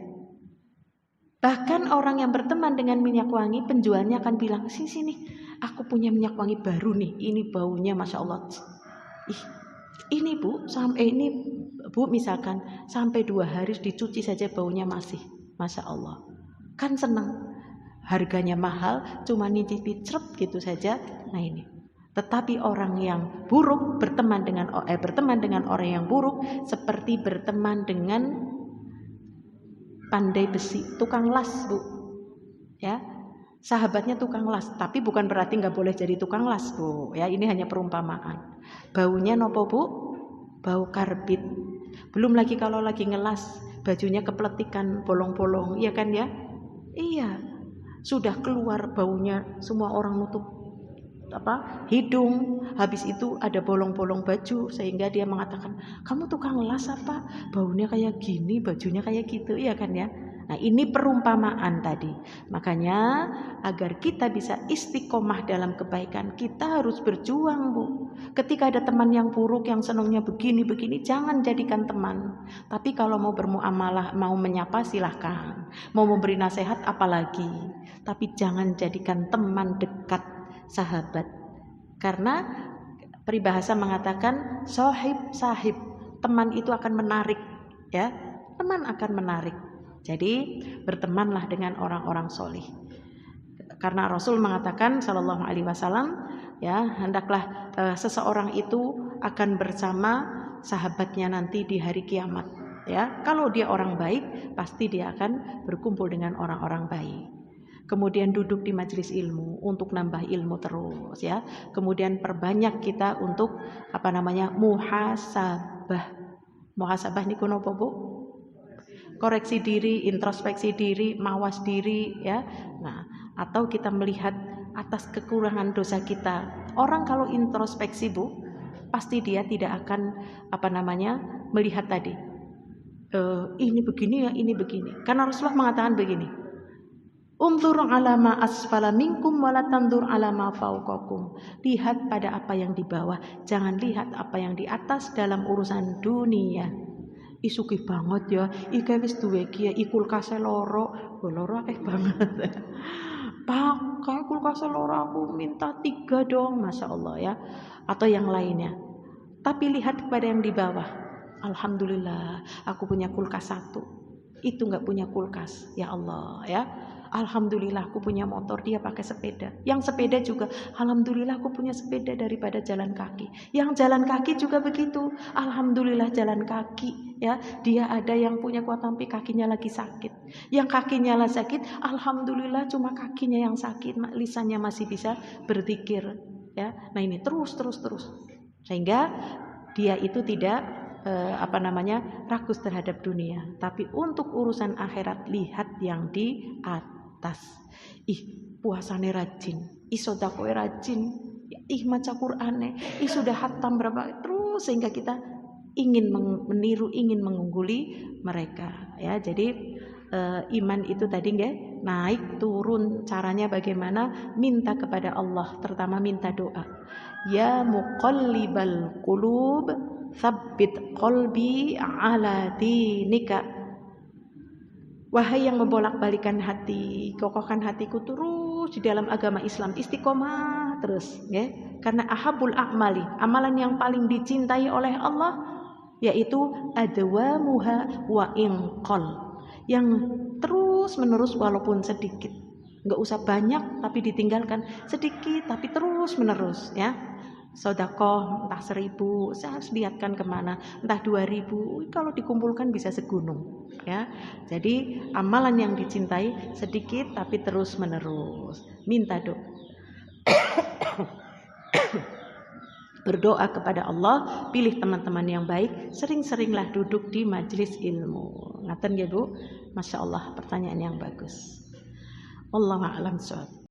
Bahkan orang yang berteman dengan minyak wangi, penjualnya akan bilang, sini, aku punya minyak wangi baru nih, ini baunya Masya Allah. Ini Bu, misalkan sampai 2 hari dicuci saja baunya masih, Masya Allah. Kan senang, harganya mahal, cuma nyicipi cerep gitu saja. Nah ini. Tetapi orang yang buruk berteman dengan orang yang buruk seperti berteman dengan pandai besi, tukang las Bu, ya, sahabatnya tukang las, tapi bukan berarti nggak boleh jadi tukang las Bu, ya, ini hanya perumpamaan. Baunya nopo Bu? Bau karbit. Belum lagi kalau lagi ngelas, bajunya kepletikan bolong-bolong, iya kan ya? Iya, sudah keluar baunya, semua orang nutup hidung, habis itu ada bolong-bolong baju sehingga dia mengatakan, kamu tukang las apa? Baunya kayak gini, bajunya kayak gitu, iya kan ya? Nah ini perumpamaan tadi. Makanya agar kita bisa istiqomah dalam kebaikan, kita harus berjuang, Bu. Ketika ada teman yang buruk, yang senangnya begini-begini, jangan jadikan teman. Tapi kalau mau bermuamalah, mau menyapa silahkan. Mau memberi nasihat apalagi. Tapi jangan jadikan teman dekat, sahabat. Karena peribahasa mengatakan sahib, teman itu akan menarik, ya. Teman akan menarik. Jadi bertemanlah dengan orang-orang solih. Karena Rasul mengatakan Shallallahu Alaihi Wasallam, ya hendaklah seseorang itu akan bersama sahabatnya nanti di hari kiamat. Ya, kalau dia orang baik, pasti dia akan berkumpul dengan orang-orang baik. Kemudian duduk di majelis ilmu untuk nambah ilmu terus, ya. Kemudian perbanyak kita untuk muhasabah. Muhasabah niku napa, Bu? Koreksi diri, introspeksi diri, mawas diri, ya. Nah, atau kita melihat atas kekurangan dosa kita. Orang kalau introspeksi, Bu, pasti dia tidak akan melihat tadi. Ini begini ya, ini begini. Karena Rasulullah mengatakan begini. Unzur ala ma asfala minkum wa la tanzur ala ma fawqakum. Lihat pada apa yang di bawah, jangan lihat apa yang di atas dalam urusan dunia. Sugih banget ya, iki wis duwe iki ya, kulkase loro akeh banget. Pakai kulkase loro aku minta 3 dong, Masya Allah ya. Atau yang lainnya. Tapi lihat kepada yang di bawah. Alhamdulillah, aku punya kulkas 1. Itu enggak punya kulkas, ya Allah ya. Alhamdulillah aku punya motor, dia pakai sepeda. Yang sepeda juga, alhamdulillah aku punya sepeda daripada jalan kaki. Yang jalan kaki juga begitu. Alhamdulillah jalan kaki, ya. Dia ada yang punya kuat sampai kakinya lagi sakit. Yang kakinya lagi sakit, alhamdulillah cuma kakinya yang sakit, lisannya masih bisa berzikir, ya. Nah ini terus. Sehingga dia itu tidak rakus terhadap dunia. Tapi untuk urusan akhirat, lihat yang di atas. Puasane rajin, sedekah rajin, maca Qur'ane, sudah khatam berapa terus, sehingga kita ingin meniru, ingin mengungguli mereka, ya. Jadi iman itu tadi naik turun. Caranya bagaimana? Minta kepada Allah, terutama minta doa. Ya muqallibal qulub, tsabbit qalbi ala dinika. Wahai yang membolak-balikan hati, kokohkan hatiku terus di dalam agama Islam, istiqomah terus, ya. Karena ahabul a'mali, amalan yang paling dicintai oleh Allah yaitu adwamuha wa inqal, yang terus menerus walaupun sedikit. Enggak usah banyak tapi ditinggalkan, sedikit tapi terus menerus, ya. Sedekah entah 1.000, saya harus lihatkan kemana, entah 2.000, kalau dikumpulkan bisa segunung, ya. Jadi amalan yang dicintai sedikit tapi terus menerus. Minta doa. Berdoa kepada Allah, pilih teman-teman yang baik, sering-seringlah duduk di majelis ilmu. Ngaten ya Bu? Masya Allah, pertanyaan yang bagus. Wallahu a'lam bishawab.